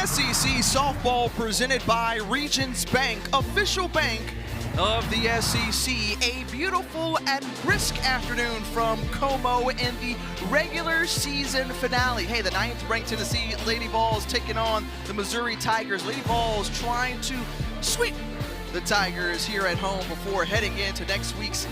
SEC softball presented by Regions Bank, official bank of the SEC. A beautiful and brisk afternoon from Como in the regular season finale. Hey, the 9th ranked Tennessee Lady Vols taking on the Missouri Tigers. Lady Vols trying to sweep the Tigers here at home before heading into next week's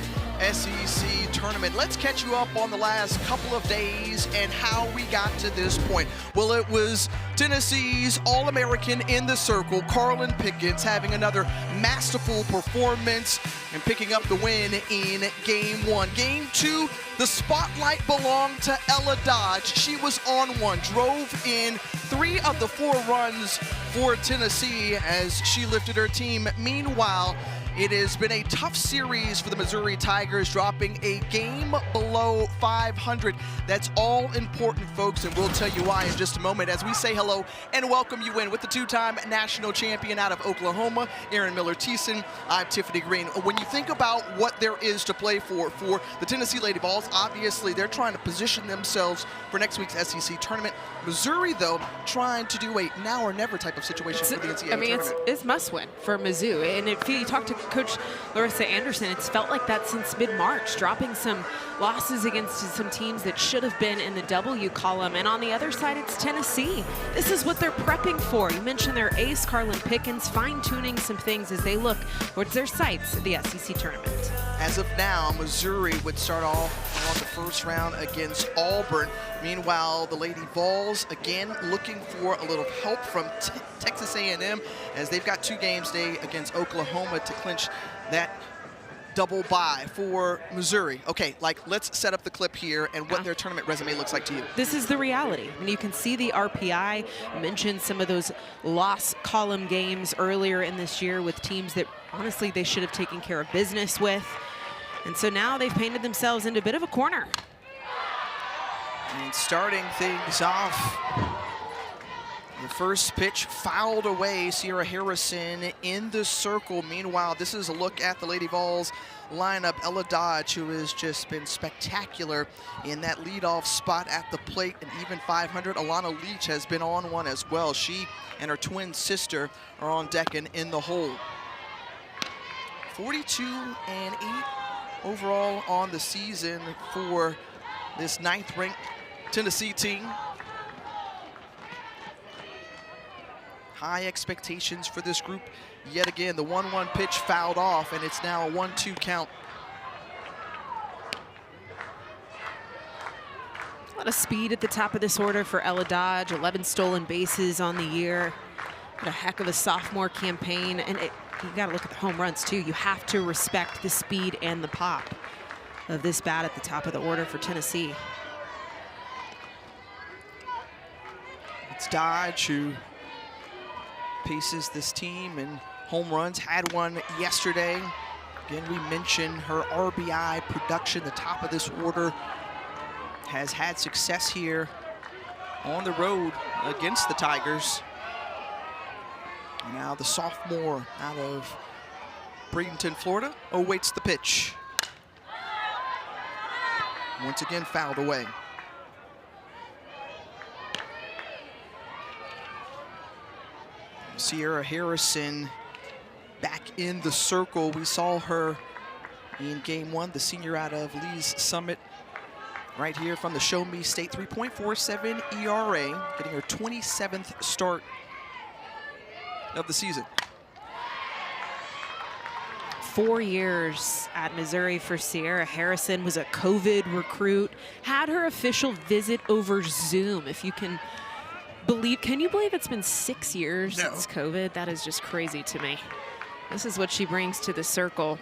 SEC tournament. Let's catch you up on the last couple of days and how we got to this point. Well, it was Tennessee's All-American in the circle, Carlin Pickens, having another masterful performance and picking up the win in Game 1. Game 2, the spotlight belonged to Ella Dodge. She was on one, drove in 3 of the 4 runs for Tennessee as she lifted her team. Meanwhile, it has been a tough series for the Missouri Tigers, dropping a game below 500. That's all important, folks, and we'll tell you why in just a moment as we say hello and welcome you in with the 2-time national champion out of Oklahoma, Erin Miller-Thiessen. I'm Tiffany Green. When you think about what there is to play for the Tennessee Lady Vols, obviously they're trying to position themselves for next week's SEC tournament. Missouri, though, trying to do a now or never type of situation for the NCAA tournament. It's must-win for Mizzou. And if you talk to Coach Larissa Anderson, it's felt like that since mid-March, dropping some losses against some teams that should have been in the W column. And on the other side, it's Tennessee. This is what they're prepping for. You mentioned their ace, Carlin Pickens, fine-tuning some things as they look towards their sights at the SEC tournament. As of now, Missouri would start off on the first round against Auburn. Meanwhile, the Lady Vols, again, looking for a little help from Texas A&M as they've got 2 games today against Oklahoma to clinch that double bye for Missouri. Okay, let's set up the clip here and what their tournament resume looks like to you. This is the reality. I mean, you can see the RPI, mentioned some of those loss column games earlier in this year with teams that honestly they should have taken care of business with. And so now they've painted themselves into a bit of a corner. And starting things off, the first pitch fouled away, Sierra Harrison in the circle. Meanwhile, this is a look at the Lady Vols lineup. Ella Dodge, who has just been spectacular in that leadoff spot at the plate, and even 500. Alana Leach has been on one as well. She and her twin sister are on deck and in the hole. 42-8 overall on the season for this 9th ranked Tennessee team. High expectations for this group. Yet again, the 1-1 pitch fouled off, and it's now a 1-2 count. A lot of speed at the top of this order for Ella Dodge. 11 stolen bases on the year. What a heck of a sophomore campaign. And you got to look at the home runs, too. You have to respect the speed and the pop of this bat at the top of the order for Tennessee. It's Dodge who paces this team and home runs. Had one yesterday. Again, we mentioned her RBI production. The top of this order has had success here on the road against the Tigers. Now the sophomore out of Bradenton, Florida, awaits the pitch. Once again, fouled away. Sierra Harrison back in the circle. We saw her in Game 1, the senior out of Lee's Summit, right here from the Show Me State. 3.47 ERA, getting her 27th start of the season. 4 years at Missouri for Sierra Harrison, was a COVID recruit, had her official visit over Zoom. If you can you believe it's been 6 years since COVID? That is just crazy to me. This is what she brings to the circle.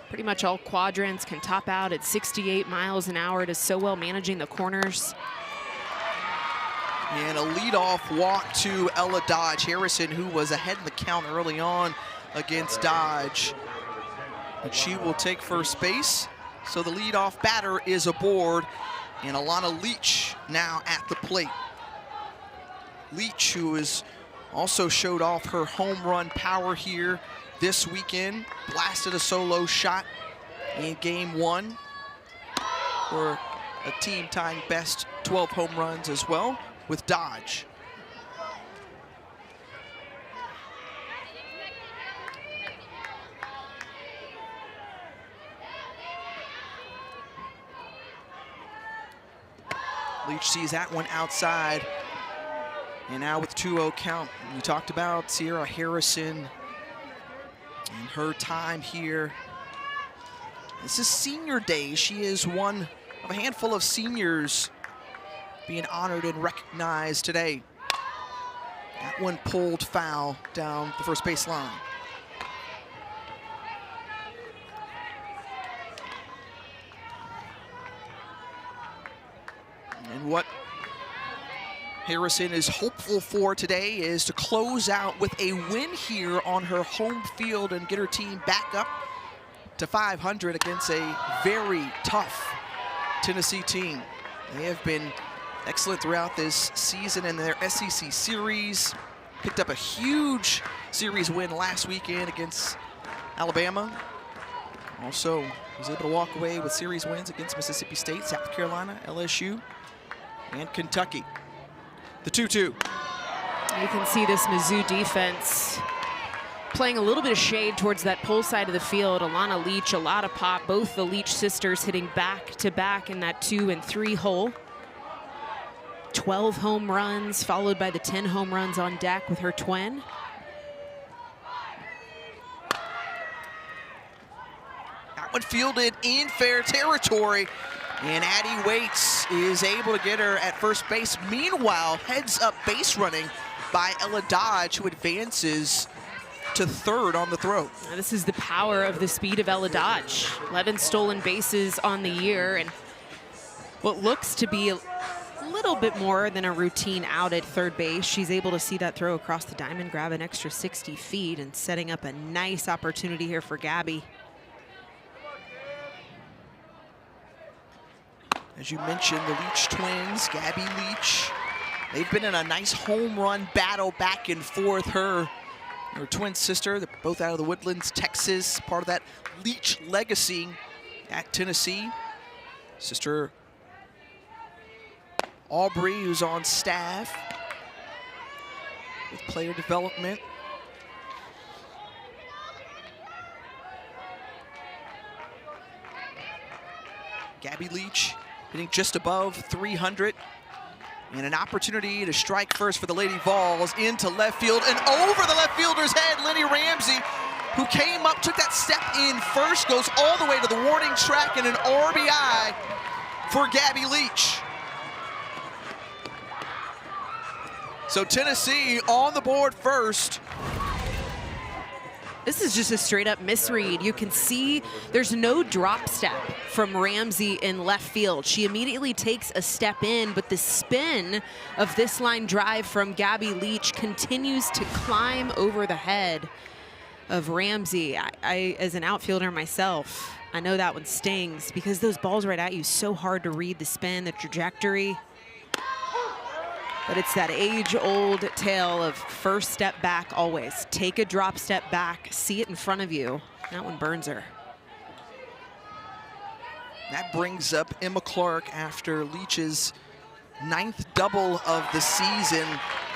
Pretty much all quadrants, can top out at 68 miles an hour, does so well managing the corners. And a leadoff walk to Ella Dodge. Harrison, who was ahead in the count early on against Dodge. But she will take first base. So the leadoff batter is aboard. And Alana Leach now at the plate. Leach, who has also showed off her home run power here this weekend, blasted a solo shot in Game 1 for a team tying best 12 home runs as well with Dodge. Leach sees that one outside. And now with 2-0 count, we talked about Sierra Harrison and her time here. This is senior day. She is one of a handful of seniors being honored and recognized today. That one pulled foul down the first baseline. And what Harrison is hopeful for today is to close out with a win here on her home field and get her team back up to 500 against a very tough Tennessee team. They have been excellent throughout this season in their SEC series. Picked up a huge series win last weekend against Alabama. Also was able to walk away with series wins against Mississippi State, South Carolina, LSU, and Kentucky. The 2-2. You can see this Mizzou defense playing a little bit of shade towards that pole side of the field. Alana Leach, a lot of pop. Both the Leach sisters hitting back-to-back in that 2 and 3 hole. 12 home runs, followed by the 10 home runs on deck with her twin. That one fielded in fair territory. And Addie Waits is able to get her at first base. Meanwhile, heads up base running by Ella Dodge, who advances to third on the throw. Now, this is the power of the speed of Ella Dodge. 11 stolen bases on the year, and what looks to be a little bit more than a routine out at third base. She's able to see that throw across the diamond, grab an extra 60 feet, and setting up a nice opportunity here for Gabby. As you mentioned, the Leach twins, Gabby Leach, they've been in a nice home run battle back and forth. Her twin sister, they're both out of the Woodlands, Texas, part of that Leach legacy at Tennessee. Sister Aubrey, who's on staff with player development. Gabby Leach hitting just above 300. And an opportunity to strike first for the Lady Vols into left field and over the left fielder's head. Lenny Ramsey, who came up, took that step in first, goes all the way to the warning track, and an RBI for Gabby Leach. So Tennessee on the board first. This is just a straight up misread. You can see there's no drop step from Ramsey in left field. She immediately takes a step in, but the spin of this line drive from Gabby Leach continues to climb over the head of Ramsey. I as an outfielder myself, I know that one stings because those balls right at you, so hard to read the spin, the trajectory. But it's that age-old tale of first step back always. Take a drop step back, see it in front of you. That one burns her. That brings up Emma Clark after Leach's 9th double of the season.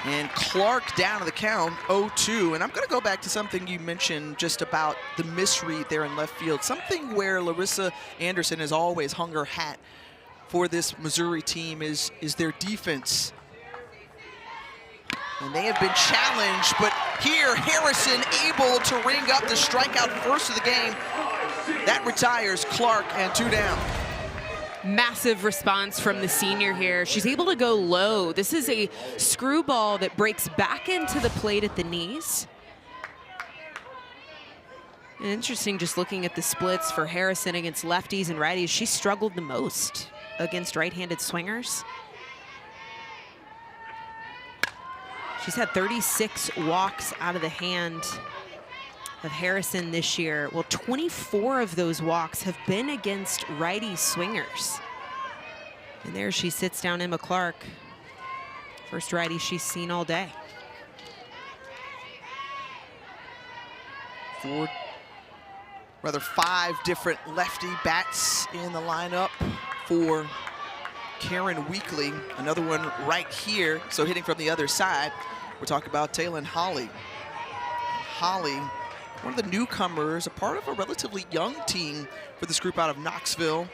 And Clark down to the count, 0-2. And I'm going to go back to something you mentioned just about the misread there in left field. Something where Larissa Anderson has always hung her hat for this Missouri team is their defense. And they have been challenged, but here Harrison able to ring up the strikeout first of the game. That retires Clark, and 2 down. Massive response from the senior here. She's able to go low. This is a screwball that breaks back into the plate at the knees. And interesting just looking at the splits for Harrison against lefties and righties. She struggled the most against right-handed swingers. She's had 36 walks out of the hand of Harrison this year. Well, 24 of those walks have been against righty swingers. And there she sits down Emma Clark. First righty she's seen all day. 5 different lefty bats in the lineup for Karen Weekly. Another one right here, so hitting from the other side. We're talking about Taylon Holly. Holly, one of the newcomers, a part of a relatively young team for this group out of Knoxville.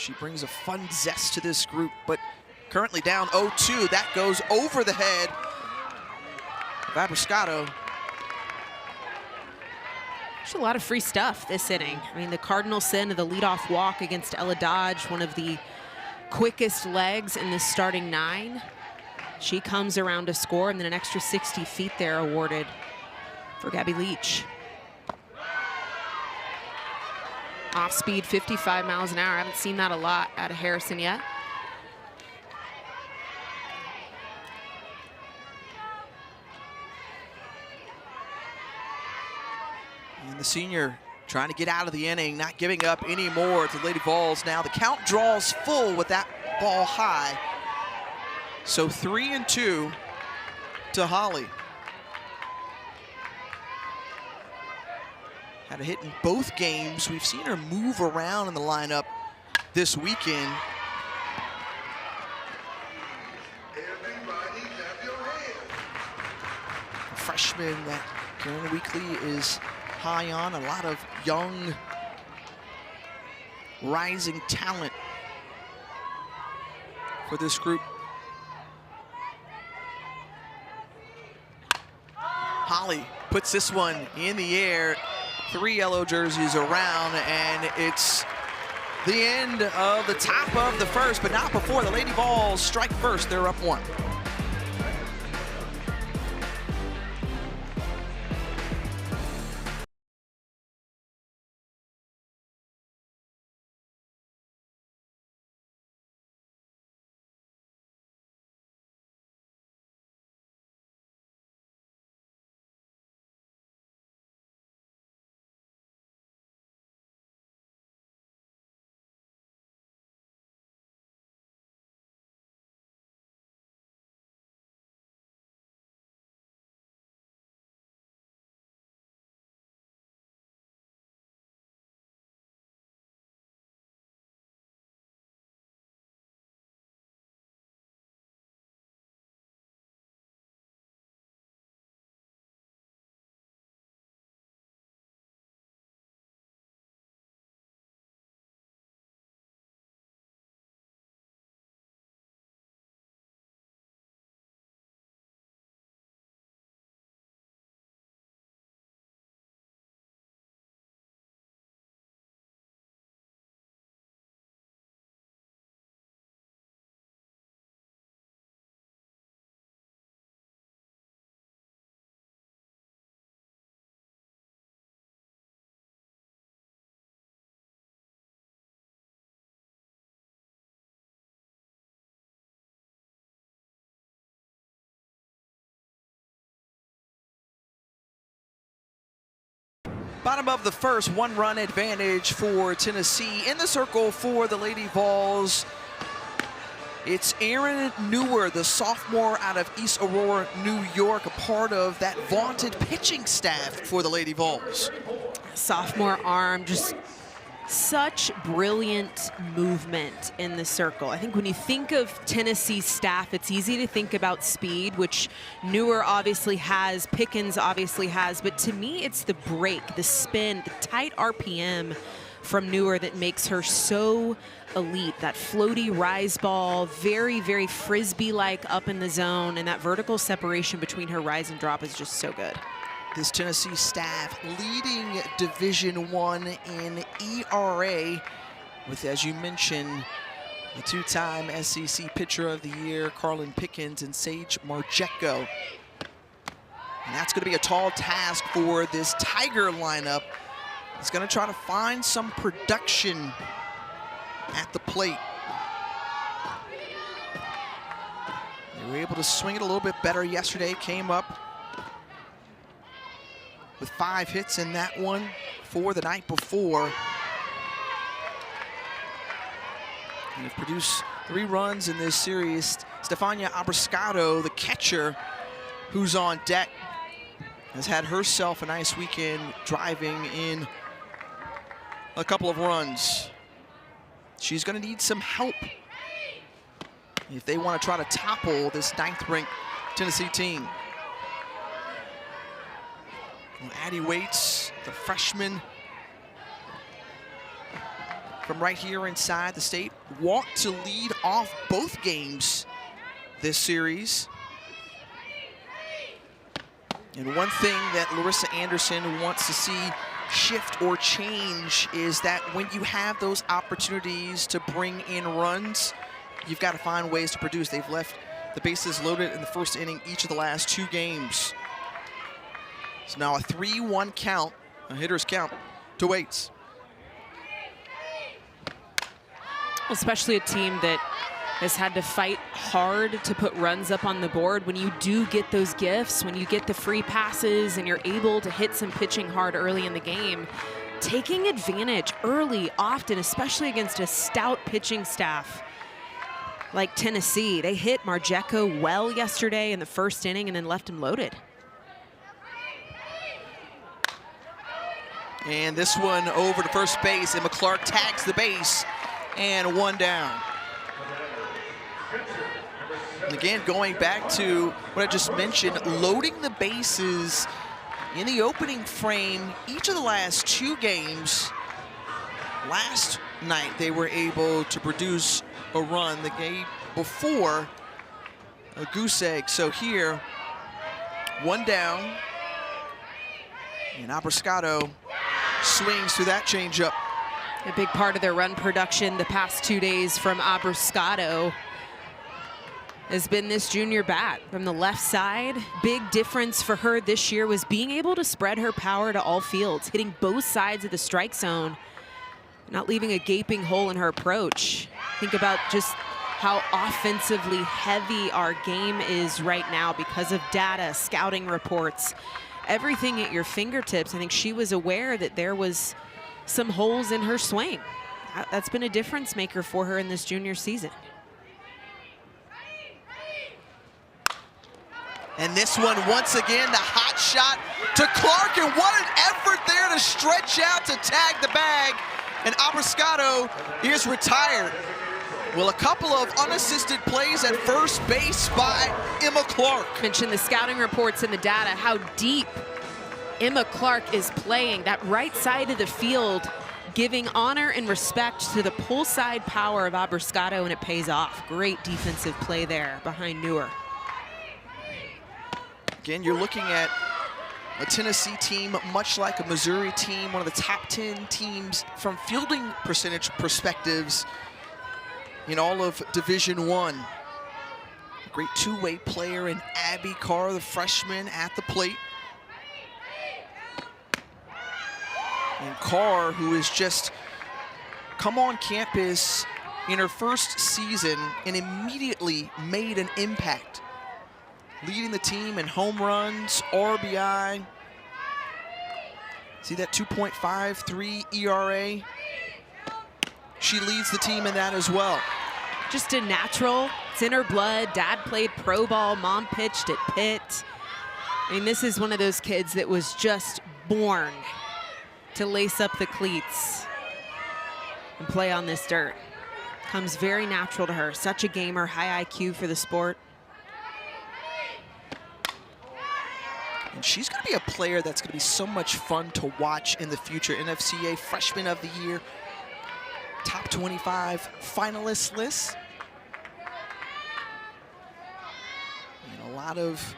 She brings a fun zest to this group, but currently down 0-2. That goes over the head of Abbruscato. There's a lot of free stuff this inning. I mean, the cardinal sin of the leadoff walk against Ella Dodge, one of the quickest legs in the starting 9. She comes around to score, and then an extra 60 feet there awarded for Gabby Leach. Off speed, 55 miles an hour. I haven't seen that a lot out of Harrison yet. And the senior trying to get out of the inning, not giving up any more to Lady Vols. Now the count draws full with that ball high. So 3-2 to Holly. Had a hit in both games. We've seen her move around in the lineup this weekend. A freshman that Karen Weekly is high on, a lot of young, rising talent for this group. Holly puts this one in the air. 3 yellow jerseys around, and it's the end of the top of the first, but not before the Lady Vols strike first. They're up 1. Bottom of the first, 1-run advantage for Tennessee. In the circle for the Lady Vols, it's Erin Newer, the sophomore out of East Aurora, New York, a part of that vaunted pitching staff for the Lady Vols. Sophomore arm, just such brilliant movement in the circle. I think when you think of Tennessee's staff, it's easy to think about speed, which Newer obviously has, Pickens obviously has, but to me it's the break, the spin, the tight RPM from Newer that makes her so elite. That floaty rise ball, very, very Frisbee-like up in the zone, and that vertical separation between her rise and drop is just so good. This Tennessee staff leading Division I in ERA with, as you mentioned, the 2-time SEC Pitcher of the Year, Carlin Pickens, and Sage Marjecko. And that's going to be a tall task for this Tiger lineup. It's going to try to find some production at the plate. They were able to swing it a little bit better yesterday, came up with 5 hits in that one for the night before. And have produced 3 runs in this series. Stefania Abbruscato, the catcher, who's on deck, has had herself a nice weekend driving in a couple of runs. She's going to need some help if they want to try to topple this 9th-ranked Tennessee team. Addie Waits, the freshman from right here inside the state, want to lead off both games this series. And one thing that Larissa Anderson wants to see shift or change is that when you have those opportunities to bring in runs, you've got to find ways to produce. They've left the bases loaded in the first inning each of the last 2 games. So now a 3-1 count, a hitter's count to Waits. Especially a team that has had to fight hard to put runs up on the board. When you do get those gifts, when you get the free passes and you're able to hit some pitching hard early in the game, taking advantage early, often, especially against a stout pitching staff like Tennessee. They hit Margeco well yesterday in the first inning and then left him loaded. And this one over to first base, and McClark tags the base, and 1 down. And again, going back to what I just mentioned, loading the bases in the opening frame each of the last 2 games. Last night, they were able to produce a run. The game before, a goose egg. So here, 1 down, and Abrascato swings through that changeup. A big part of their run production the past 2 days from Abrascato has been this junior bat from the left side. Big difference for her this year was being able to spread her power to all fields, hitting both sides of the strike zone, not leaving a gaping hole in her approach. Think about just how offensively heavy our game is right now because of data, scouting reports, everything at your fingertips. I think she was aware that there was some holes in her swing. That's been a difference maker for her in this junior season. And this one, once again, the hot shot to Clark, and what an effort there to stretch out to tag the bag. And Abrascato is retired. Well, a couple of unassisted plays at first base by Emma Clark. Mentioned the scouting reports and the data, how deep Emma Clark is playing. That right side of the field, giving honor and respect to the pull side power of Abrascato, and it pays off. Great defensive play there behind Neuer. Again, you're looking at a Tennessee team, much like a Missouri team, one of the top 10 teams from fielding percentage perspectives in all of Division I. A great 2-way player in Abby Carr, the freshman, at the plate. And Carr, who has just come on campus in her first season and immediately made an impact, leading the team in home runs, RBI. See that 2.53 ERA? She leads the team in that as well. Just a natural. It's in her blood. Dad played pro ball. Mom pitched at Pitt. I mean, this is one of those kids that was just born to lace up the cleats and play on this dirt. Comes very natural to her. Such a gamer, high IQ for the sport. And she's going to be a player that's going to be so much fun to watch in the future. NFCA Freshman of the Year, top 25 finalist list. And a lot of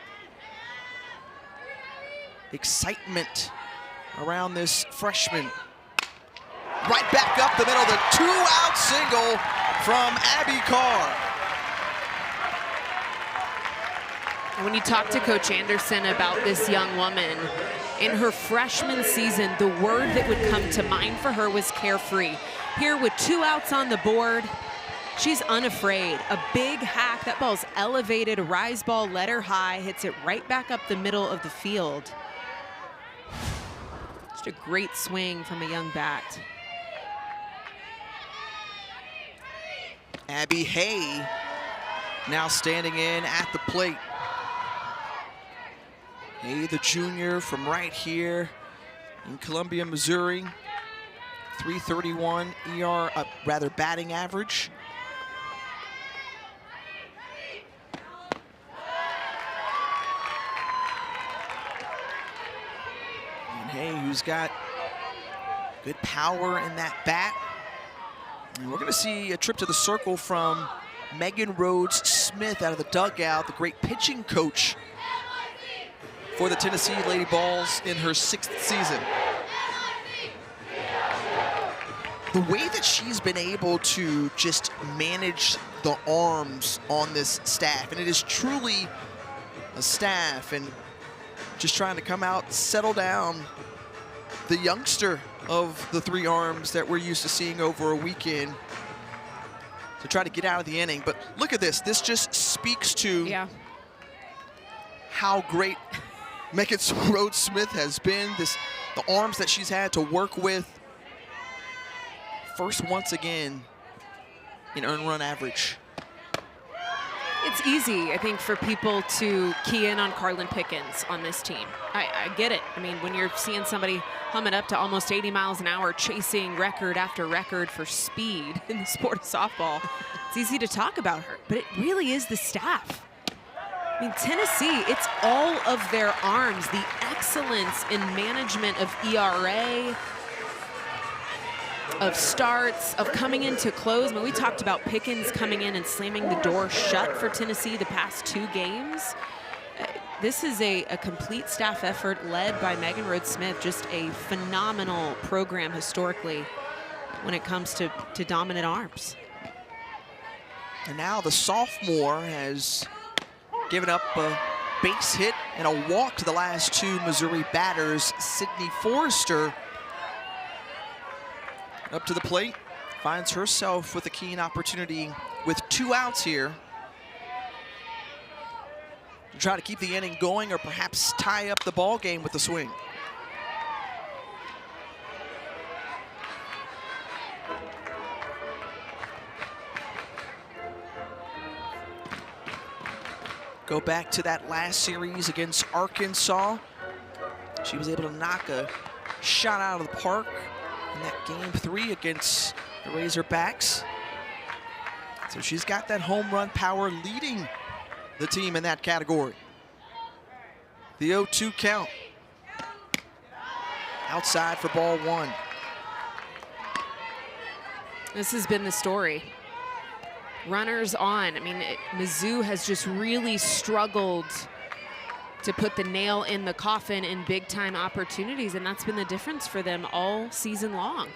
excitement around this freshman. Right back up the middle, the 2-out single from Abby Carr. When you talk to Coach Anderson about this young woman, in her freshman season, the word that would come to mind for her was carefree. Here with 2 outs on the board, she's unafraid. A big hack, that ball's elevated, a rise ball, let her high, hits it right back up the middle of the field. Just a great swing from a young bat. Abby Hay now standing in at the plate. Hay, the junior from right here in Columbia, Missouri. 331 batting average. And Hay, who's got good power in that bat. And we're going to see a trip to the circle from Megan Rhodes-Smith out of the dugout, the great pitching coach for the Tennessee Lady Vols in her 6th season. The way that she's been able to just manage the arms on this staff, and it is truly a staff, and just trying to come out, settle down the youngster of the 3 arms that we're used to seeing over a weekend to try to get out of the inning. But look at this. This just speaks to how great Megan Rhodes-Smith has been. The arms that she's had to work with. First once again in earned run average. It's easy, I think, for people to key in on Carlin Pickens on this team. I get it. I mean, when you're seeing somebody humming up to almost 80 miles an hour, chasing record after record for speed in the sport of softball, it's easy to talk about her, but it really is the staff. I mean, Tennessee, it's all of their arms, the excellence in management of ERA, of starts, of coming into close. I mean, we talked about Pickens coming in and slamming the door shut for Tennessee the past 2 games. This is a complete staff effort led by Megan Rhodes-Smith, just a phenomenal program historically when it comes to dominant arms. And now the sophomore has given up a base hit and a walk to the last 2 Missouri batters. Sydney Forrester up to the plate, finds herself with a keen opportunity with 2 outs here to try to keep the inning going or perhaps tie up the ball game with the swing. Go back to that last series against Arkansas. She was able to knock a shot out of the park in that game 3 against the Razorbacks. So she's got that home run power leading the team in that category. The 0-2 count. Outside for ball 1. This has been the story. Runners on. I mean, Mizzou has just really struggled to put the nail in the coffin in big-time opportunities, and that's been the difference for them all season long.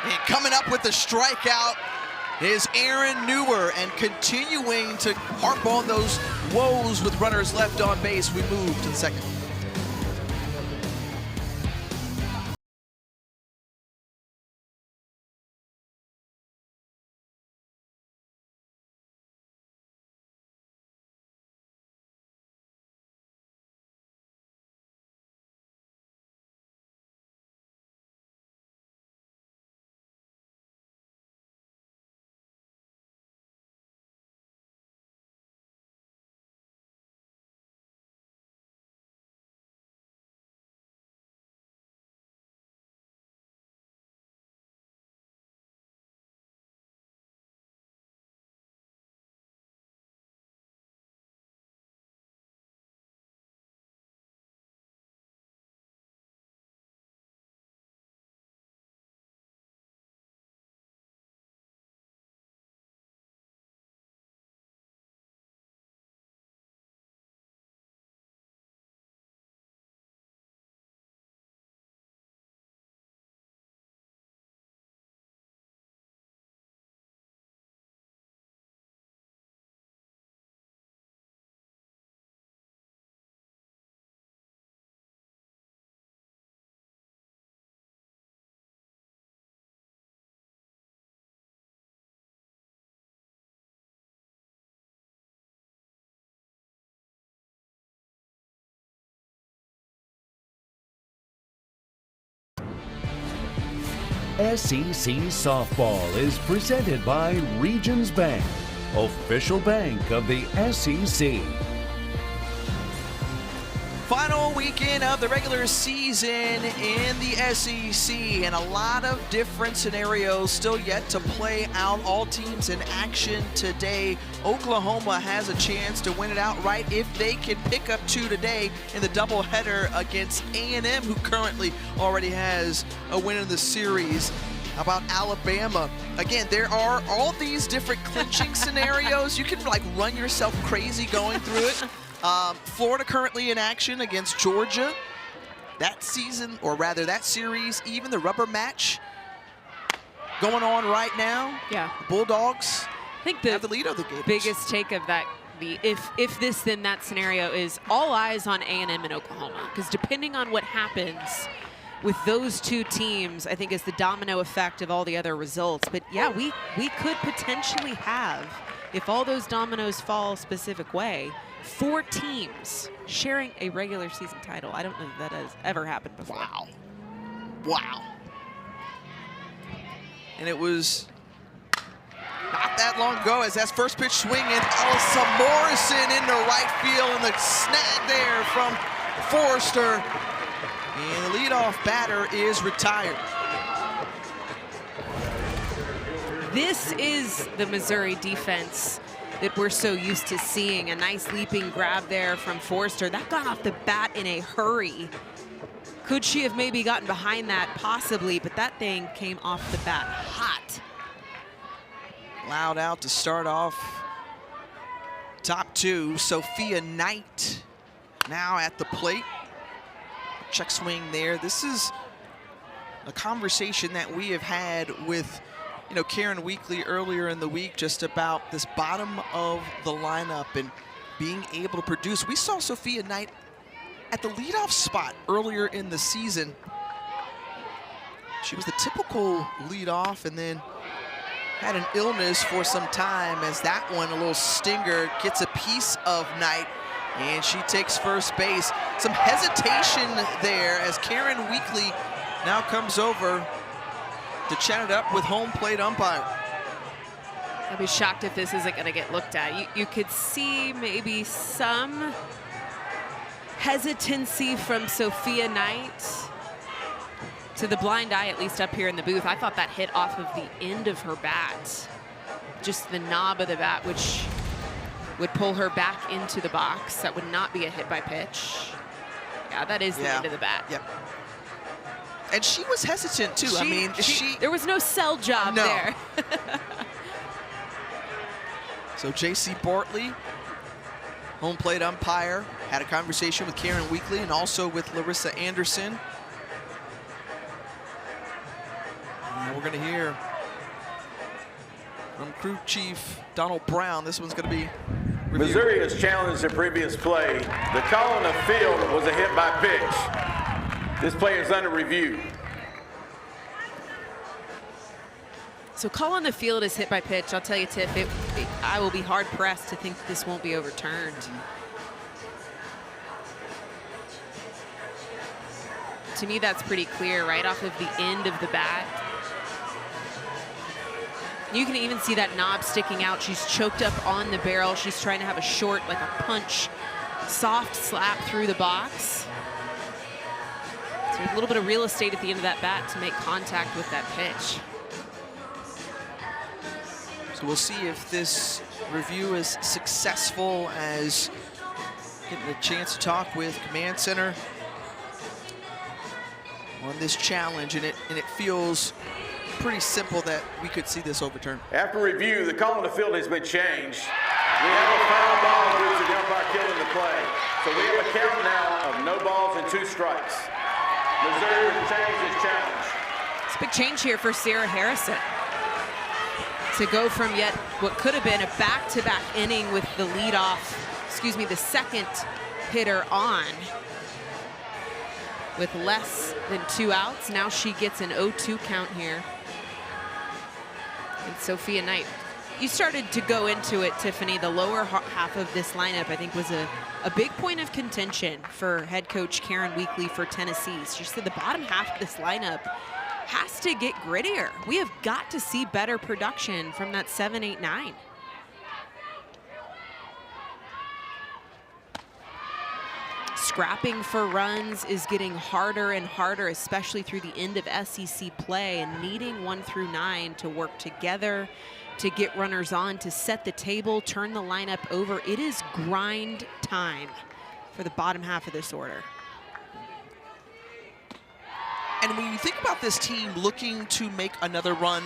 And coming up with the strikeout is Aaron Newer, and continuing to harp on those woes with runners left on base. We move to the second. SEC Softball is presented by Regions Bank, official bank of the SEC. Final weekend of the regular season in the SEC, and a lot of different scenarios still yet to play out. All teams in action today. Oklahoma has a chance to win it outright if they can pick up 2 today in the doubleheader against A&M, who currently already has a win in the series. How about Alabama? Again, there are all these different clinching scenarios. You can like run yourself crazy going through it. Florida currently in action against Georgia. That season, or rather that series, even the rubber match going on right now. Yeah. Bulldogs I think have the lead of the Gators. Biggest take of that, if this then that scenario, is all eyes on A&M and Oklahoma, because depending on what happens with those two teams, I think is the domino effect of all the other results. But yeah, we could potentially have, if all those dominoes fall a specific way, 4 teams sharing a regular season title. I don't know if that has ever happened before. Wow. Wow. And it was not that long ago as that first pitch swing, and Elsa Morrison into right field, and the snag there from Forrester. And the leadoff batter is retired. This is the Missouri defense that we're so used to seeing. A nice leaping grab there from Forrester. That got off the bat in a hurry. Could she have maybe gotten behind that? Possibly, but that thing came off the bat hot. Loud out to start off top 2. Sophia Knight now at the plate. Check swing there. This is a conversation that we have had with Karen Weekly earlier in the week, just about this bottom of the lineup and being able to produce. We saw Sophia Knight at the leadoff spot earlier in the season. She was the typical leadoff and then had an illness for some time, as that one, a little stinger, gets a piece of Knight, and she takes first base. Some hesitation there as Karen Weekly now comes over to chat it up with home plate umpire. I'd be shocked if this isn't going to get looked at. You could see maybe some hesitancy from Sophia Knight. To the blind eye, at least up here in the booth, I thought that hit off of the end of her bat. Just the knob of the bat, which would pull her back into the box. That would not be a hit by pitch. Yeah, that is the end of the bat. Yep. And she was hesitant too. There was no sell job there. So J.C. Bartley, home plate umpire, had a conversation with Karen Weekly and also with Larissa Anderson. And we're going to hear from crew chief Donald Brown. This one's going to be reviewed. Missouri has challenged the previous play. The call on the field was a hit by pitch. This play is under review. So call on the field is hit by pitch. I'll tell you, Tiff, I will be hard pressed to think this won't be overturned. To me, that's pretty clear, right off of the end of the bat. You can even see that knob sticking out. She's choked up on the barrel. She's trying to have a short, like a punch, soft slap through the box. So a little bit of real estate at the end of that bat to make contact with that pitch. So we'll see if this review is successful, as getting a chance to talk with Command Center on this challenge, and it feels pretty simple that we could see this overturned. After review, the call on the field has been changed. We have a foul ball due to the umpire killing the play. So we have a count now of no balls and 2 strikes. Missouri has changed its challenge. It's a big change here for Sierra Harrison to go from yet what could have been a back-to-back inning with the the second hitter on with less than 2 outs. Now she gets an 0-2 count here. And Sophia Knight, you started to go into it, Tiffany. The lower half of this lineup, I think, was a big point of contention for head coach Karen Weekly for Tennessee. She said the bottom half of this lineup has to get grittier. We have got to see better production from that 7, 8, 9. scrapping for runs is getting harder and harder, especially through the end of SEC play, and needing 1 through 9 to work together to get runners on, to set the table, turn the lineup over. It is grind time for the bottom half of this order. And when you think about this team looking to make another run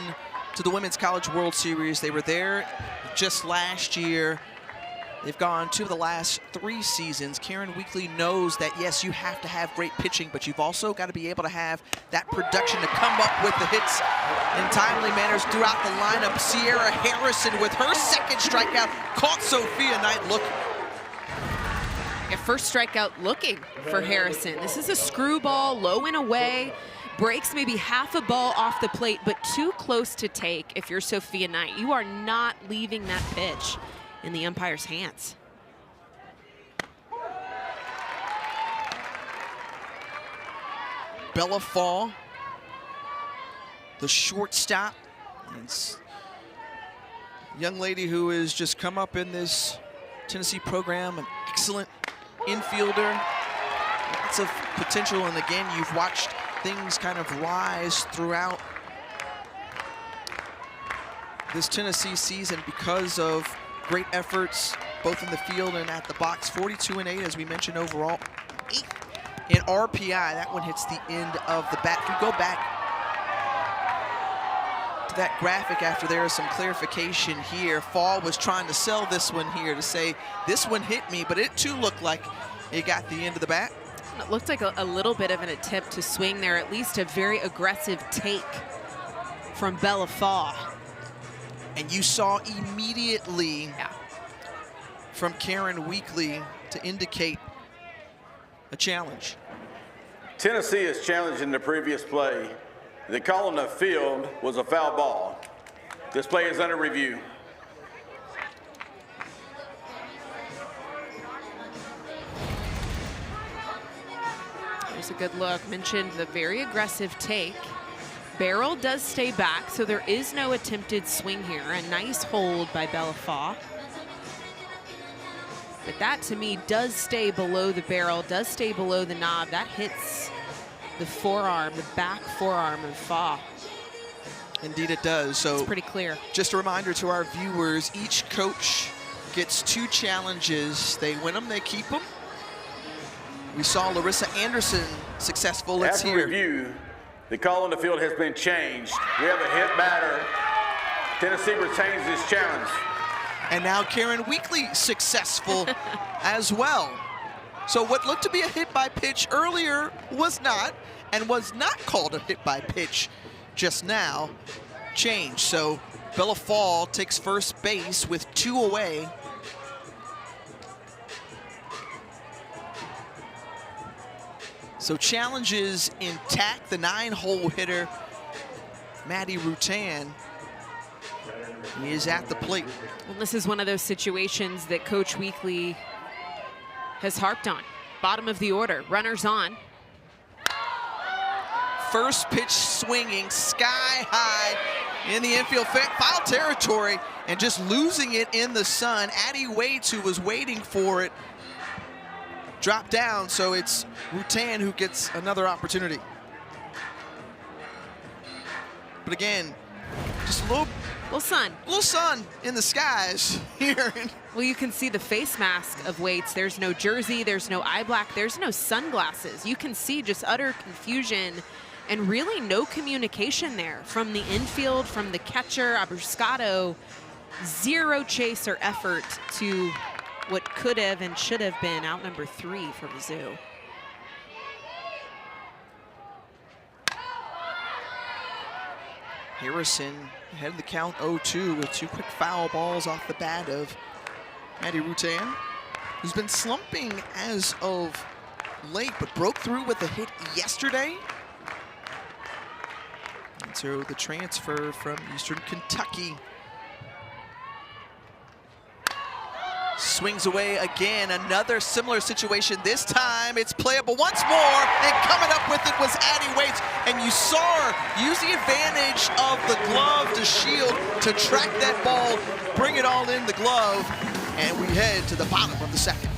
to the Women's College World Series, they were there just last year. They've gone 2 of the last 3 seasons. Karen Weekly knows that, yes, you have to have great pitching, but you've also got to be able to have that production to come up with the hits in timely manners throughout the lineup. Sierra Harrison with her 2nd strikeout caught Sophia Knight looking. Yeah, first strikeout looking for Harrison. This is a screwball, low and away. Breaks maybe half a ball off the plate, but too close to take if you're Sophia Knight. You are not leaving that pitch in the umpire's hands. Bella Fall, the shortstop. It's a young lady who has just come up in this Tennessee program, an excellent infielder, lots of potential, and again, you've watched things kind of rise throughout this Tennessee season because of great efforts both in the field and at the box. 42-8, as we mentioned, overall. 8 in RPI. That one hits the end of the bat. If you go back to that graphic after there is some clarification here, Fall was trying to sell this one here to say, this one hit me, but it too looked like it got the end of the bat. It looked like a little bit of an attempt to swing there, at least a very aggressive take from Bella Fall. And you saw immediately from Karen Weekly to indicate a challenge. Tennessee is challenged in the previous play. The call on the field was a foul ball. This play is under review. There's a good look. Mentioned the very aggressive take. Barrel does stay back, so there is no attempted swing here. A nice hold by Bella Fall. But that, to me, does stay below the barrel, does stay below the knob. That hits the forearm, the back forearm of Fall. Indeed it does. So it's pretty clear. Just a reminder to our viewers, each coach gets 2 challenges. They win them, they keep them. We saw Larissa Anderson successful. Let's After hear. review, the call on the field has been changed. We have a hit batter. Tennessee retains this challenge. And now Karen Weekly successful as well. So what looked to be a hit by pitch earlier was not, and was not called a hit by pitch just now, changed. So Bella Fall takes first base with 2 away. So challenges intact. The 9-hole hitter, Maddie Rutan, is at the plate. Well, this is one of those situations that Coach Weekly has harped on. Bottom of the order, runners on. First pitch swinging sky high in the infield foul territory and just losing it in the sun. Addie Waits, who was waiting for it, dropped down, so it's Rutan who gets another opportunity. But again, just a little sun in the skies here. Well, you can see the face mask of Waits. There's no jersey, there's no eye black, there's no sunglasses. You can see just utter confusion and really no communication there from the infield, from the catcher, Abruscato. Zero chase or effort to what could have and should have been out number 3 for Mizzou. Harrison ahead of the count 0-2 with 2 quick foul balls off the bat of Maddie Rutan, who's been slumping as of late, but broke through with a hit yesterday. And so the transfer from Eastern Kentucky swings away again. Another similar situation. This time it's playable once more, and coming up with it was Addie Waits, and you saw her use the advantage of the glove to shield, to track that ball, bring it all in the glove, and we head to the bottom of the second.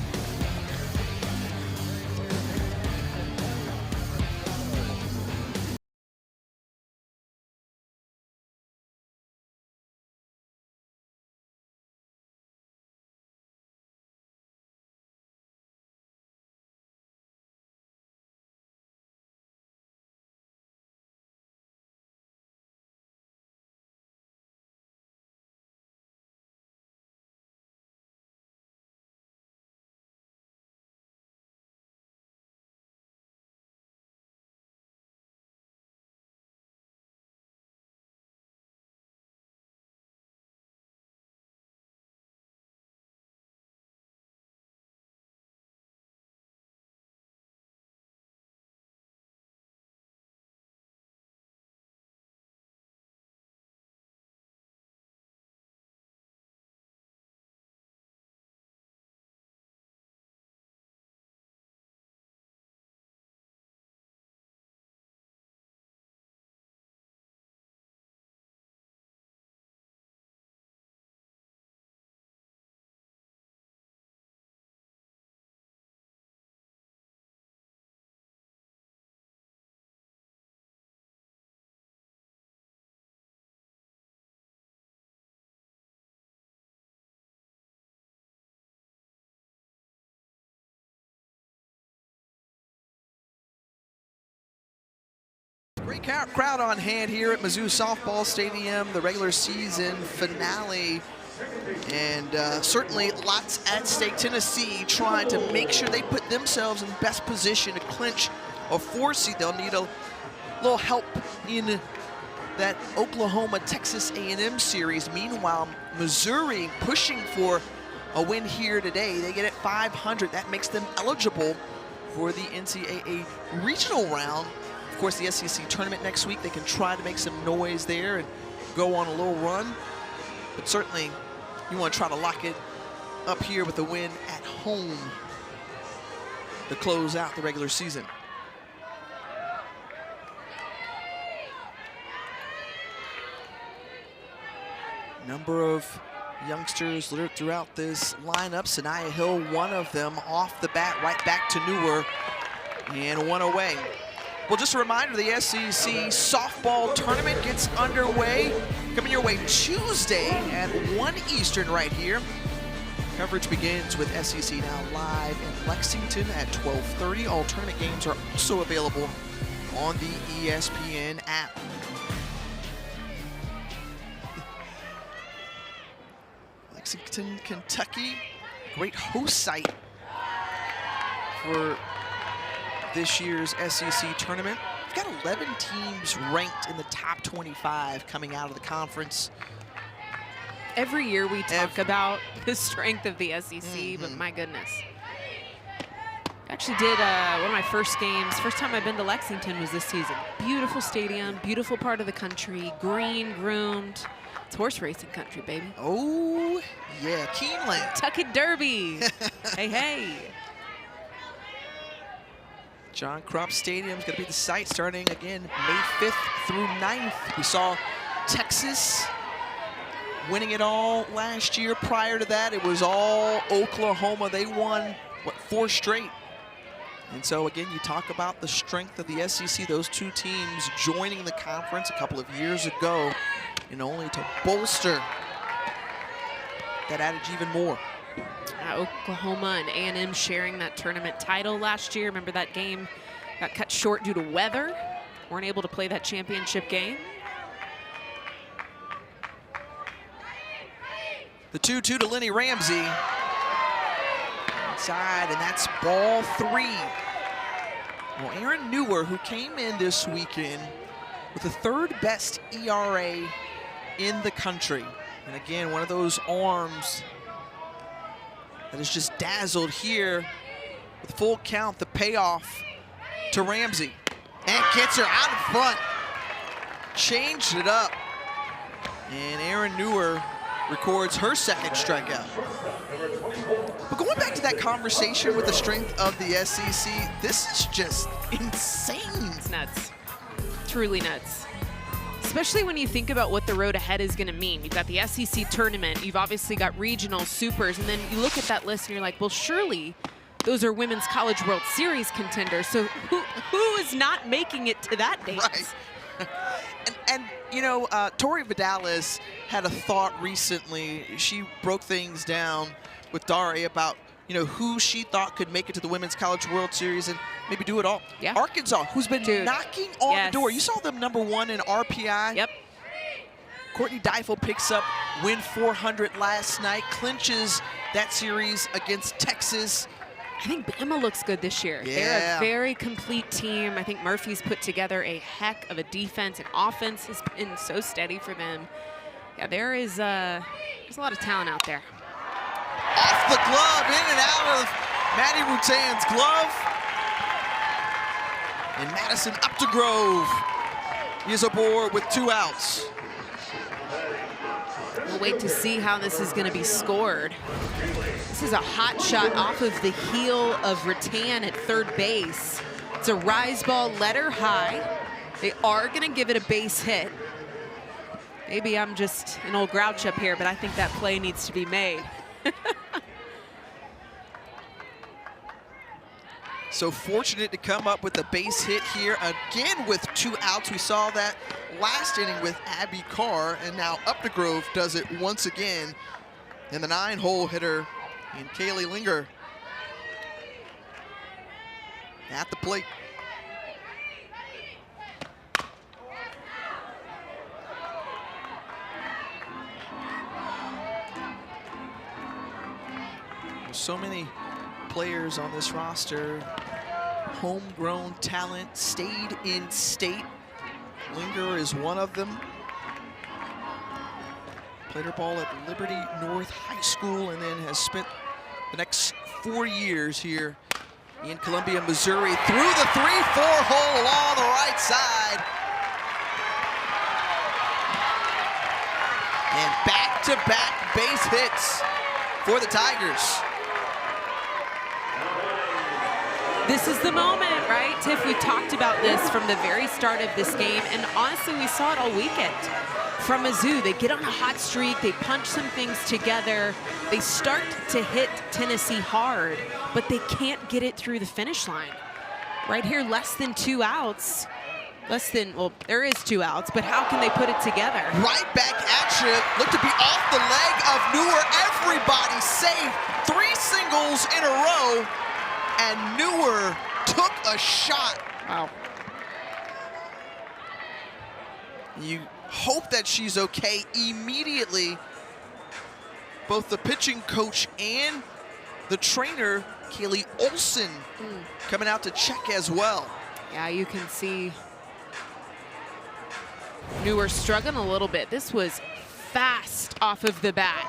Great crowd on hand here at Mizzou Softball Stadium, the regular season finale. And certainly lots at stake. Tennessee trying to make sure they put themselves in best position to clinch a 4 seed. They'll need a little help in that Oklahoma-Texas A&M series. Meanwhile, Missouri pushing for a win here today. They get it 500. That makes them eligible for the NCAA regional round. Of course, the SEC tournament next week. They can try to make some noise there and go on a little run. But certainly, you want to try to lock it up here with a win at home to close out the regular season. Number of youngsters littered throughout this lineup. Sanaya Hill, one of them, off the bat, right back to Newer, and one away. Well, just a reminder, the SEC softball tournament gets underway. Coming your way Tuesday at 1 Eastern right here. Coverage begins with SEC Now live in Lexington at 12:30. All tournament games are also available on the ESPN app. Lexington, Kentucky, great host site for this year's SEC tournament. We've got 11 teams ranked in the top 25 coming out of the conference. Every year we talk about the strength of the SEC, but my goodness. I actually did one of my first games. First time I've been to Lexington was this season. Beautiful stadium, beautiful part of the country, green, groomed. It's horse racing country, baby. Oh, yeah, Keeneland. Tucket Derby. Hey, hey. John Crump Stadium is going to be the site starting again May 5th through 9th. We saw Texas winning it all last year. Prior to that, it was all Oklahoma. They won, what, 4 straight. And so, again, you talk about the strength of the SEC, those 2 teams joining the conference a couple of years ago, and only to bolster that adage even more. Oklahoma and A&M sharing that tournament title last year. Remember that game got cut short due to weather. Weren't able to play that championship game. The 2-2 to Lenny Ramsey. Inside, and that's ball 3. Well, Aaron Newer, who came in this weekend with the 3rd best ERA in the country. And again, one of those arms that is just dazzled here with full count, the payoff to Ramsey. And gets her out in front. Changed it up. And Aaron Newer records her 2nd strikeout. But going back to that conversation with the strength of the SEC, this is just insane. It's nuts. Truly nuts. Especially when you think about what the road ahead is going to mean. You've got the SEC tournament, you've obviously got regional supers, and then you look at that list and you're like, well, surely those are Women's College World Series contenders. So who is not making it to that dance? Right. And you know, Tori Vidales had a thought recently. She broke things down with Dari about, you know, who she thought could make it to the Women's College World Series and maybe do it all. Yeah. Arkansas, who's been knocking on the door. You saw them #1 in RPI. Yep. Courtney Deifel picks up win 400 last night, clinches that series against Texas. I think Bama looks good this year. Yeah. They're a very complete team. I think Murphy's put together a heck of a defense, and offense has been so steady for them. Yeah, there's a lot of talent out there. Off the glove, in and out of Maddie Rutan's glove. And Madison Updegrove is aboard with 2 outs. We'll wait to see how this is going to be scored. This is a hot shot off of the heel of Rutan at 3rd base. It's a rise ball, letter high. They are going to give it a base hit. Maybe I'm just an old grouch up here, but I think that play needs to be made. So fortunate to come up with a base hit here again with 2 outs. We saw that last inning with Abby Carr, and now Updegrove does it once again. And the 9-hole hitter in Kaylee Linger at the plate. So many players on this roster, homegrown talent, stayed in state. Linger is one of them. Played her ball at Liberty North High School and then has spent the next 4 years here in Columbia, Missouri. Through the 3-4 hole along the right side. And back-to-back base hits for the Tigers. This is the moment, right? Tiff, we talked about this from the very start of this game, and honestly, we saw it all weekend. From Mizzou, they get on a hot streak, they punch some things together, they start to hit Tennessee hard, but they can't get it through the finish line. Right here, less than 2 outs. Well, there is 2 outs, but how can they put it together? Right back at you. Look to be off the leg of Newer. Everybody safe. 3 singles in a row, and Newer took a shot. Wow. You hope that she's okay immediately. Both the pitching coach and the trainer, Kaylee Olson, coming out to check as well. Yeah, you can see Newer struggling a little bit. This was fast off of the bat.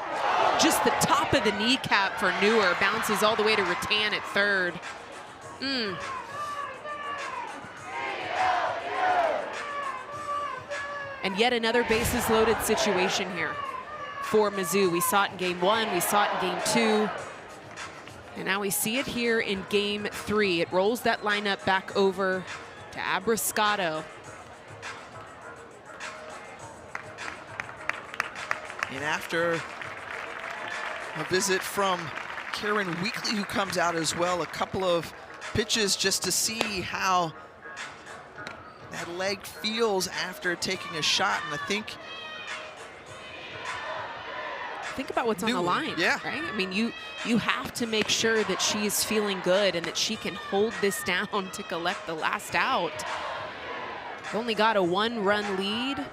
Just the top of the kneecap for Newer. Bounces all the way to Rattan at third. And yet another bases loaded situation here for Mizzou. We saw it in game 1, we saw it in game 2. And now we see it here in game 3. It rolls that lineup back over to Abriscato. And after a visit from Karen Weekly, who comes out as well, a couple of pitches just to see how that leg feels after taking a shot. And I think about what's on the line, yeah. Right? I mean, you have to make sure that she is feeling good and that she can hold this down to collect the last out. Only got a 1-run lead.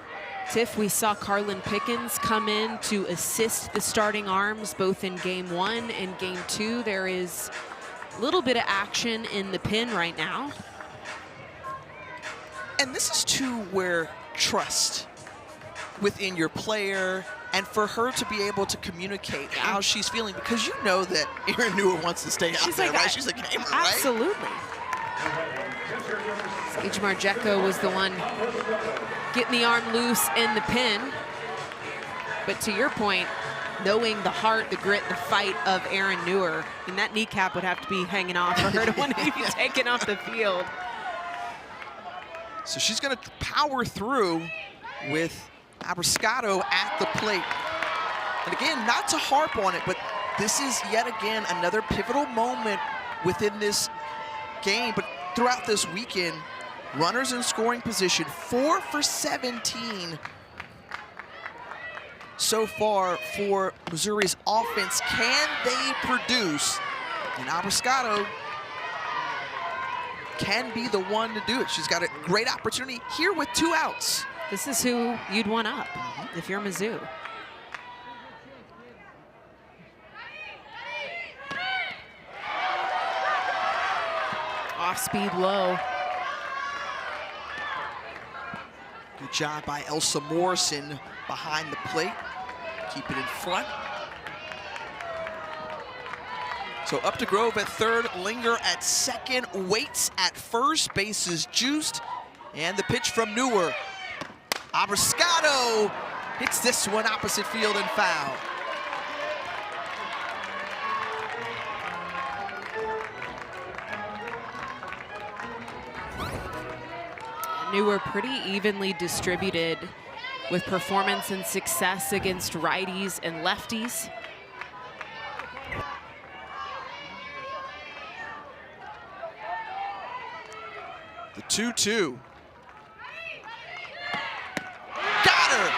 Tiff, we saw Carlin Pickens come in to assist the starting arms both in game 1 and game 2. There is a little bit of action in the pen right now. And this is too where trust within your player, and for her to be able to communicate how she's feeling, because you know that Erin Newer wants to stay out there, right? She's a gamer, right? Absolutely. Sage Marjeko was the one getting the arm loose in the pin. But to your point, knowing the heart, the grit, the fight of Erin Newer, and that kneecap would have to be hanging off for her to want to be taken off the field. So she's going to power through with Abriscato at the plate. And again, not to harp on it, but this is yet again another pivotal moment within this game. But throughout this weekend, runners in scoring position, 4 for 17 so far for Missouri's offense. Can they produce? And Abriscato can be the one to do it. She's got a great opportunity here with 2 outs. This is who you'd want up if you're Mizzou. Off speed low. Good job by Elsa Morrison behind the plate. Keep it in front. So up to Grove at third, Linger at second, Waits at first, base is juiced, and the pitch from Newer. Abriscato hits this one opposite field and foul. Newer pretty evenly distributed with performance and success against righties and lefties. The 2-2. Got her!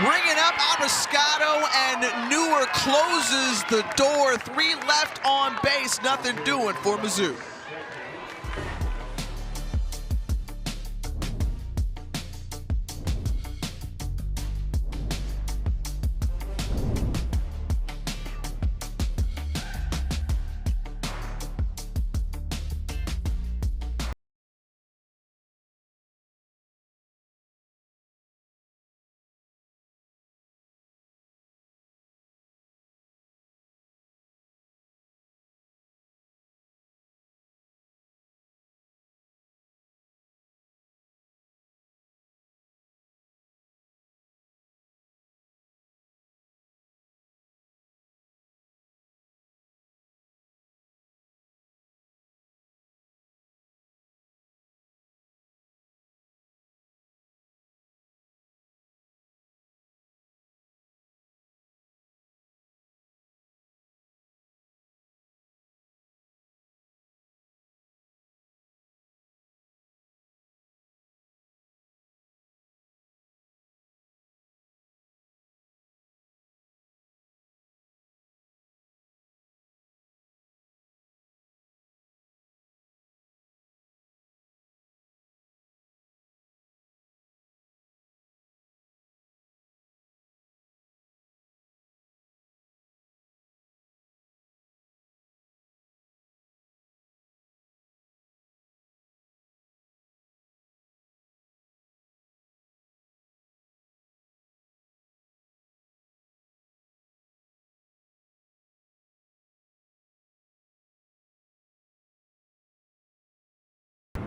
Ringing up Abriscato, and Newer closes the door. 3 left on base, nothing doing for Mizzou.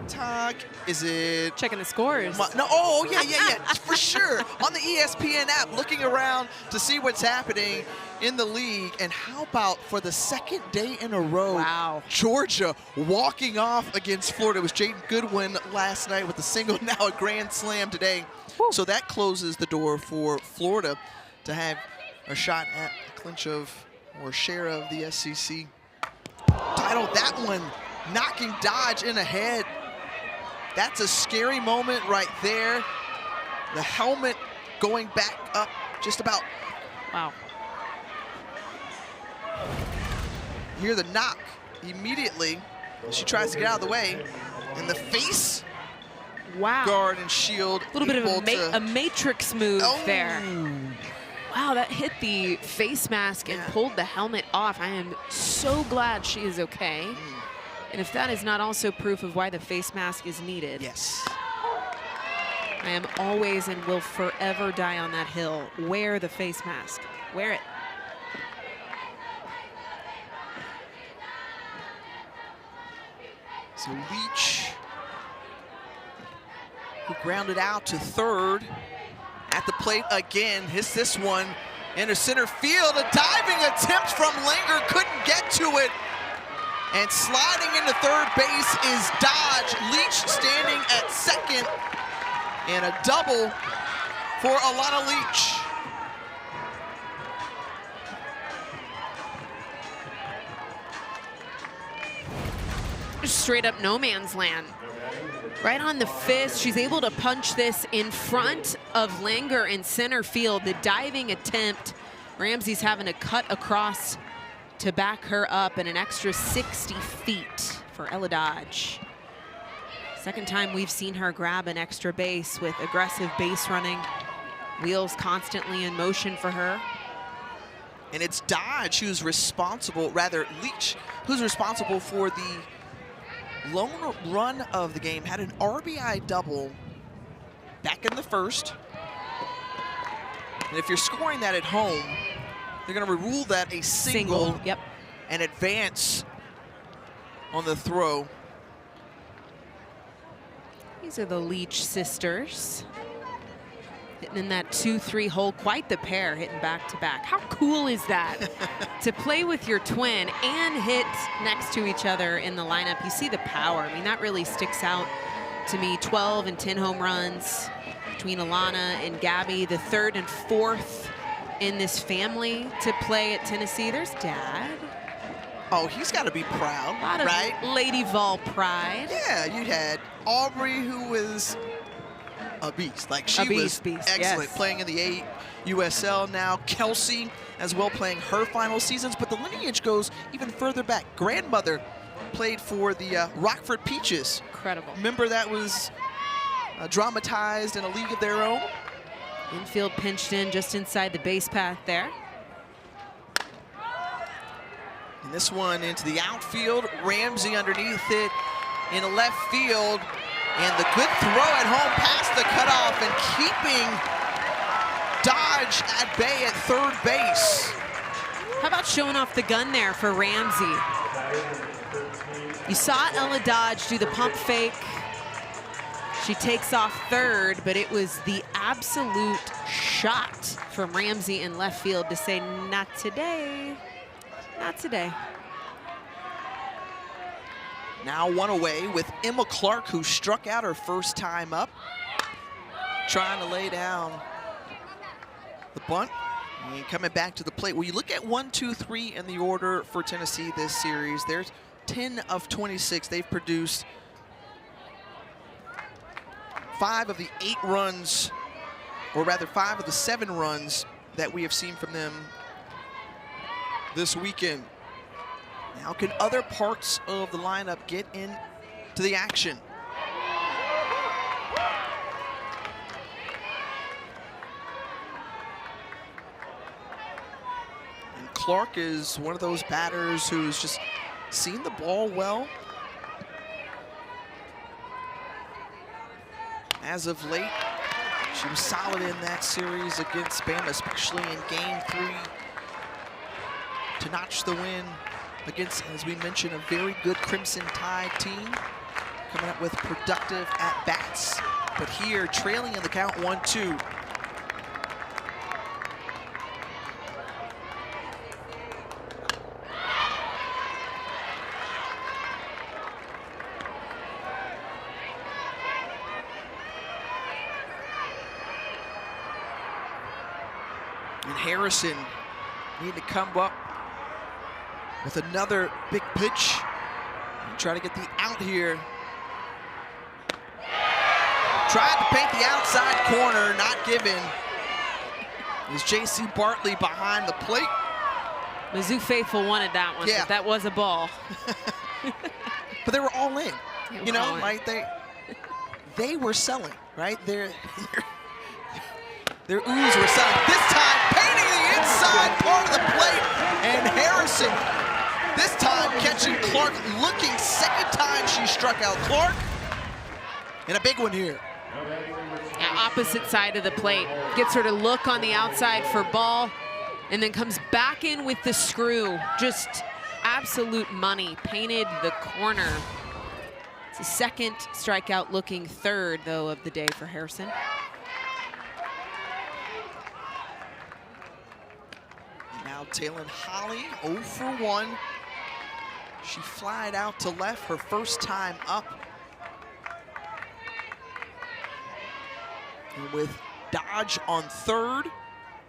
TikTok? Is it? Checking the scores. No, oh, yeah, for sure. On the ESPN app, looking around to see what's happening in the league. And how about for the second day in a row, wow, Georgia walking off against Florida. It was Jaden Goodwin last night with a single, now a grand slam today. Whew. So that closes the door for Florida to have a shot at a clinch of or share of the SEC title. That one knocking Dodge in ahead. That's a scary moment right there. The helmet going back up just about. Wow. Hear the knock immediately. She tries to get out of the way. And the face wow, guard and shield. A little bit of a matrix move there. Wow, that hit the face mask and pulled the helmet off. I am so glad she is okay. And if that is not also proof of why the face mask is needed. Yes. I am always and will forever die on that hill. Wear the face mask. Wear it. So Leach, who grounded out to third, at the plate again, hits this one into center field. A diving attempt from Langer, couldn't get to it. And sliding into third base is Dodge. Leach standing at second. And a double for Alana Leach. Straight up no man's land. Right on the fist, she's able to punch this in front of Langer in center field. The diving attempt, Ramsey's having to cut across to back her up, and an extra 60 feet for Ella Dodge. Second time we've seen her grab an extra base with aggressive base running. Wheels constantly in motion for her. And it's Dodge who's responsible, rather Leach, who's responsible for the lone run of the game. Had an RBI double back in the first. And if you're scoring that at home, they're going to rule that a single. Yep. And advance on the throw. These are the Leach sisters. Hitting in that 2-3 hole, quite the pair hitting back to back. How cool is that? To play with your twin and hit next to each other in the lineup. You see the power. I mean, that really sticks out to me. 12 and 10 home runs between Alana and Gabby. The third and fourth in this family to play at Tennessee. There's Dad. Oh, he's got to be proud, A lot of right? Lady Vol pride. Yeah, you had Aubrey, who was a beast. Like, she was excellent, yes. playing in the USL now. Kelsey as well, playing her final seasons. But the lineage goes even further back. Grandmother played for the Rockford Peaches. Incredible. Remember, that was dramatized in a league of their own. Infield pinched in just inside the base path there. And this one into the outfield. Ramsey underneath it in the left field. And the good throw at home past the cutoff and keeping Dodge at bay at third base. How about showing off the gun there for Ramsey? You saw Ella Dodge do the pump fake. She takes off third, but it was the absolute shot from Ramsey in left field to say, not today, not today. Now one away with Emma Clark, who struck out her first time up. Trying to lay down the bunt. And coming back to the plate. Well, you look at 1, 2, 3 in the order for Tennessee this series. There's 10 of 26. They've produced 5 of the 8 runs, or rather 5 of the 7 runs that we have seen from them this weekend. Now can other parts of the lineup get into the action? And Clark is one of those batters who's just seen the ball well. As of late, she was solid in that series against Bama, especially in Game 3, to notch the win against, as we mentioned, a very good Crimson Tide team. coming up with productive at-bats. But here, trailing in the count 1-2. And Harrison need to come up with another big pitch and try to get the out here. Tried to paint the outside corner, not given. Is J.C. Bartley behind the plate? Mizzou faithful wanted that one, Yeah. but that was a ball. But they were all in. They You were all know, in. right? They were selling, right? Their oohs were selling. This time, painting the inside part of the plate. And Harrison, this time catching Clark, looking second time she struck out Clark. And a big one here. Yeah, opposite side of the plate. Gets her to look on the outside for ball, and then comes back in with the screw. Just absolute money. Painted the corner. It's the second strikeout, looking third, though, of the day for Harrison. And now Taylon Holly, 0 for 1. She flied out to left her first time up. And with Dodge on third,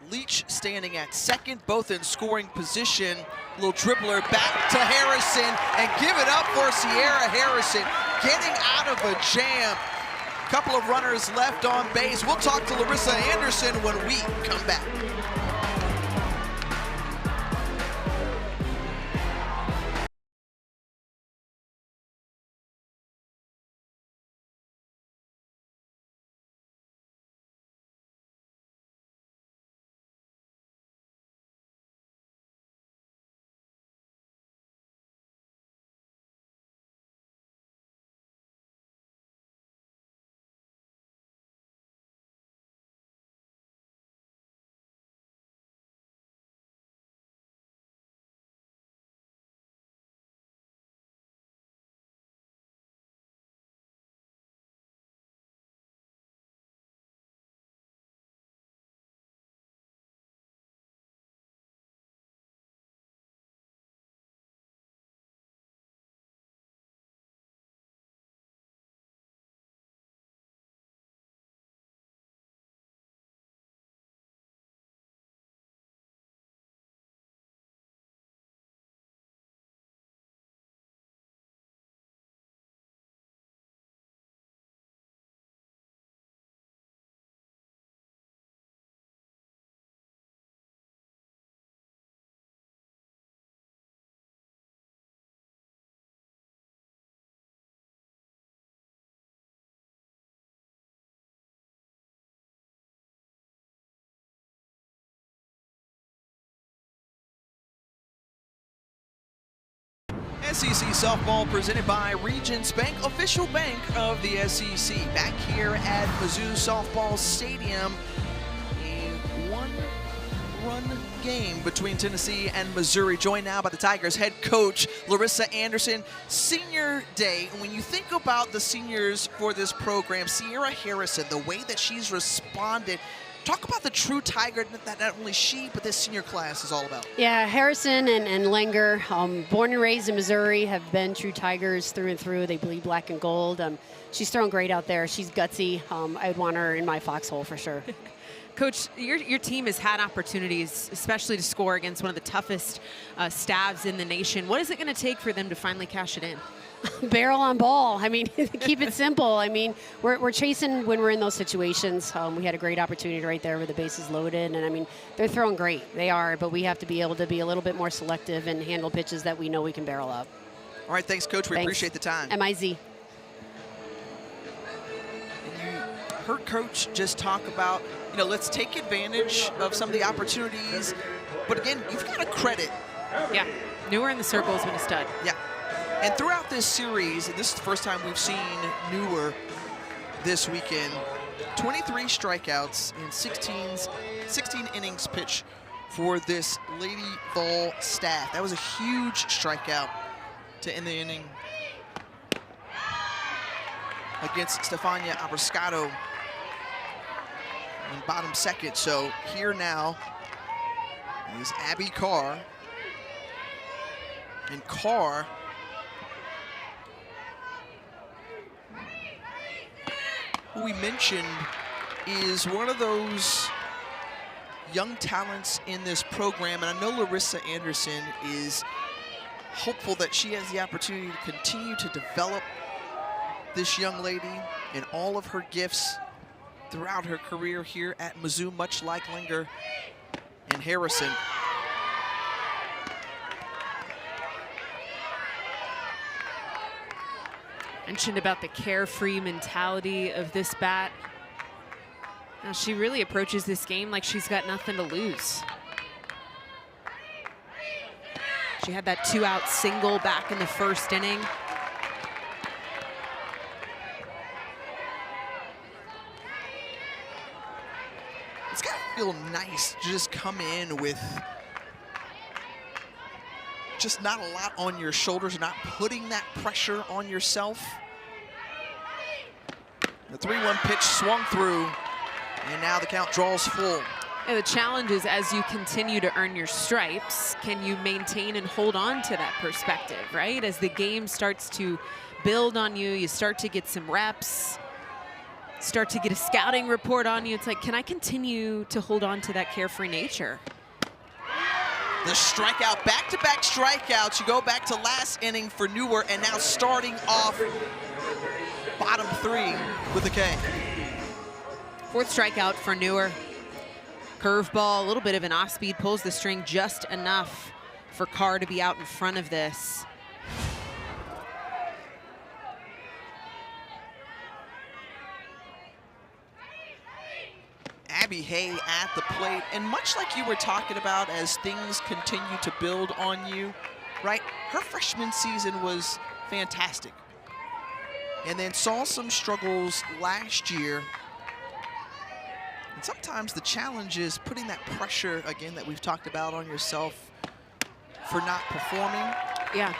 Leach standing at second, both in scoring position. Little dribbler back to Harrison, and give it up for Sierra Harrison, getting out of a jam. Couple of runners left on base. We'll talk to Larissa Anderson when we come back. SEC softball presented by Regions Bank, official bank of the SEC. Back here at Mizzou Softball Stadium, a one-run game between Tennessee and Missouri. Joined now by the Tigers head coach Larissa Anderson. Senior day, and when you think about the seniors for this program, Sierra Harrison, the way that she's responded, talk about the true Tiger that not only she, but this senior class is all about. Yeah, Harrison and Langer, born and raised in Missouri, have been true Tigers through and through. They bleed black and gold. She's thrown great out there. She's gutsy. I would want her in my foxhole for sure. Coach, your team has had opportunities, especially to score against one of the toughest staffs in the nation. What is it going to take for them to finally cash it in? Barrel on ball. I mean, keep it simple. I mean, we're chasing when we're in those situations. We had a great opportunity right there with the bases loaded, and I mean, they're throwing great. They are, but we have to be able to be a little bit more selective and handle pitches that we know we can barrel up. All right, thanks, Coach. We Thanks. appreciate the time. MIZ. You heard Coach just talk about, let's take advantage of some of the opportunities. But again, you've got to credit. Yeah, Newer in the circle has been a stud. Yeah. And throughout this series, and this is the first time we've seen Newer this weekend, 23 strikeouts in 16 innings pitched for this Lady Vol staff. That was a huge strikeout to end the inning. against Stefania Abascado in bottom second. So here now is Abby Carr. And Carr who we mentioned is one of those young talents in this program, and I know Larissa Anderson is hopeful that she has the opportunity to continue to develop this young lady and all of her gifts throughout her career here at Mizzou, much like Linger and Harrison. Mentioned about the carefree mentality of this bat. Now she really approaches this game like she's got nothing to lose. She had that 2-out single back in the first inning. It's gotta feel nice to just come in with just not a lot on your shoulders, not putting that pressure on yourself. The 3-1 pitch swung through, and now the count draws full. And the challenge is, as you continue to earn your stripes, can you maintain and hold on to that perspective, right? As the game starts to build on you, you start to get some reps, start to get a scouting report on you. It's like, can I continue to hold on to that carefree nature? The strikeout, back-to-back strikeouts. You go back to last inning for Newer, and now starting off bottom 3 with a K. 4th strikeout for Newer. Curveball, a little bit of an off-speed, pulls the string just enough for Carr to be out in front of this. Abby Hay at the plate, and much like you were talking about, as things continue to build on you, right? Her freshman season was fantastic, and then saw some struggles last year. And sometimes the challenge is putting that pressure, again, that we've talked about on yourself for not performing. Yeah.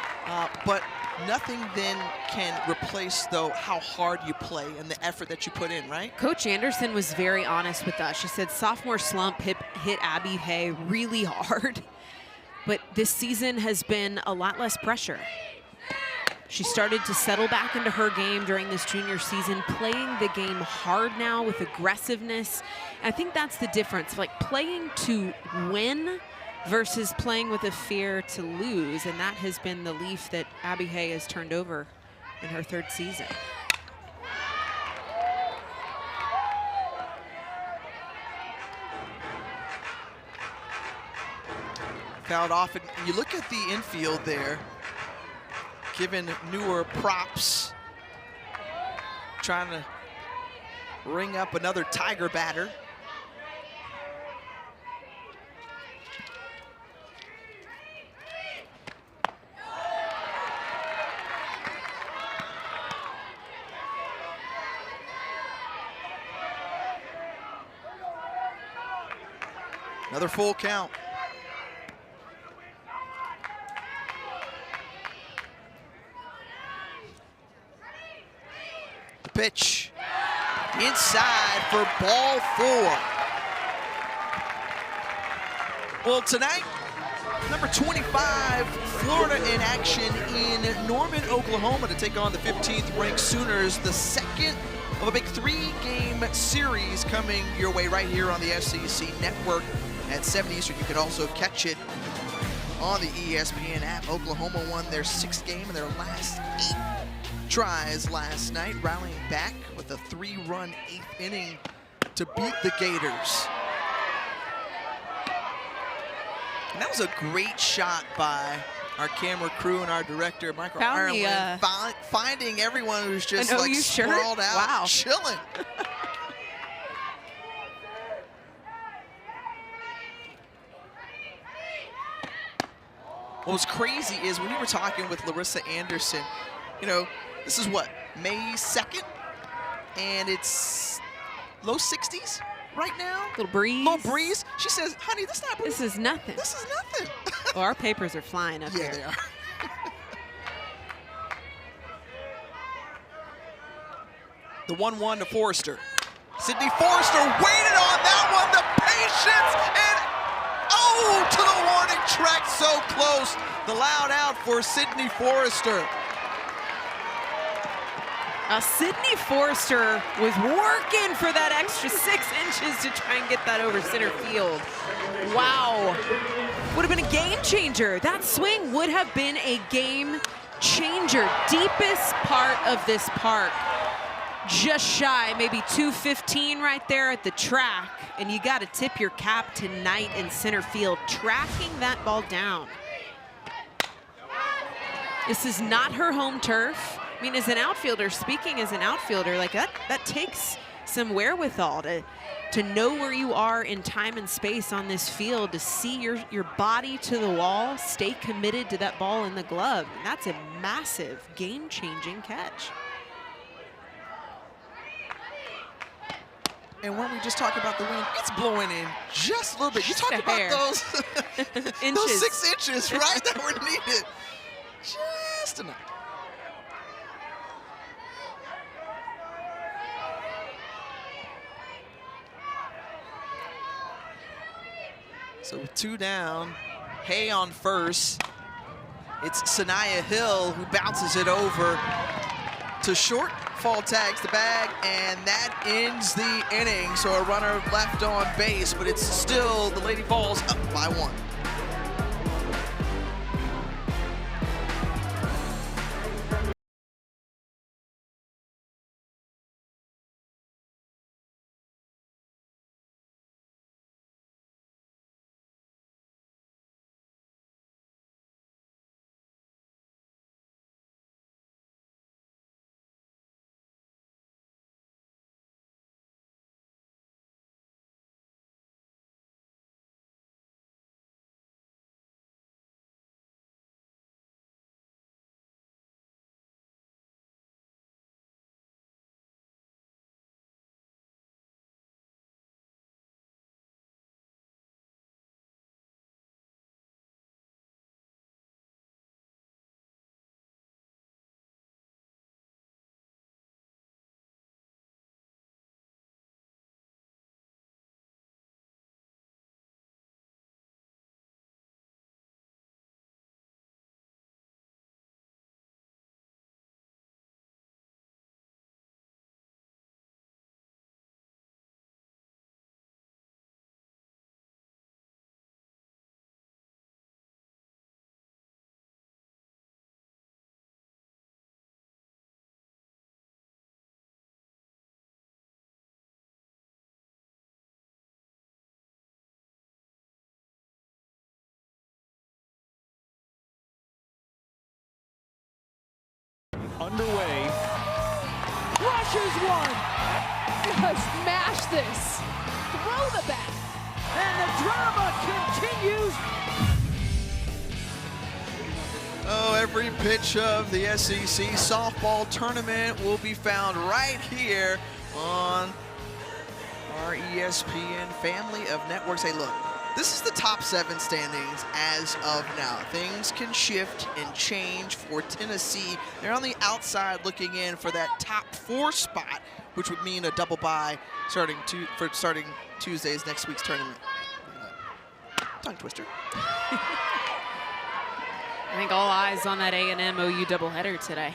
But nothing then can replace, though, how hard you play and the effort that you put in, right? Coach Anderson was very honest with us. She said sophomore slump hit Abby Hay really hard, but this season has been a lot less pressure. She started to settle back into her game during this junior season, playing the game hard now with aggressiveness. I think that's the difference, like playing to win versus playing with a fear to lose, and that has been the leaf that Abby Hay has turned over in her 3rd season. Fouled off, and you look at the infield there, giving Newer props, trying to ring up another Tiger batter. Another full count. The pitch inside for ball 4. Well, tonight, number 25, Florida in action in Norman, Oklahoma to take on the 15th ranked Sooners, the second of a big 3-game series coming your way right here on the SEC Network at 7 Eastern. You can also catch it on the ESPN app. Oklahoma won their 6th game in their last 8 tries last night, rallying back with a 3-run 8th inning to beat the Gators. And that was a great shot by our camera crew and our director, Michael Ireland, finding everyone who's just like sprawled out, wow, chilling. What was crazy is when we were talking with Larissa Anderson, you know, this is what, May 2nd? And it's low 60s right now. Little breeze. Little breeze. She says, honey, this is not breeze. This is nothing. This is nothing. Well, our papers are flying up here. Yeah, they are. The 1-1 to Forrester. Sydney Forrester waited on that one, the patience, and to the warning track, so close. The loud out for Sydney Forrester. Sydney Forrester was working for that extra 6 inches to try and get that over center field. Wow. Would have been a game changer. That swing would have been a game changer. Deepest part of this park. Just shy, maybe 215 right there at the track. And you got to tip your cap to Knight in center field, tracking that ball down. This is not her home turf. I mean, as an outfielder, speaking as an outfielder, like that takes some wherewithal to know where you are in time and space on this field, to see your body to the wall, stay committed to that ball in the glove. And that's a massive, game-changing catch. And when we just talk about the wind, it's blowing in just a little bit. You talk about those, those 6 inches, right, that were needed. Just enough. So with 2 down, Hay on first. It's Sanaya Hill who bounces it over to short. Fall tags the bag, and that ends the inning. So a runner left on base, but it's still the Lady Vols up by 1. Underway. Rushes one. Smash this. Throw the bat. And the drama continues. Oh, every pitch of the SEC softball tournament will be found right here on our ESPN family of networks. Hey, look, this is the top 7 standings as of now. Things can shift and change for Tennessee. They're on the outside looking in for that top 4 spot, which would mean a double bye starting Tuesday's next week's tournament. Tongue twister. I think all eyes on that A&M OU doubleheader today.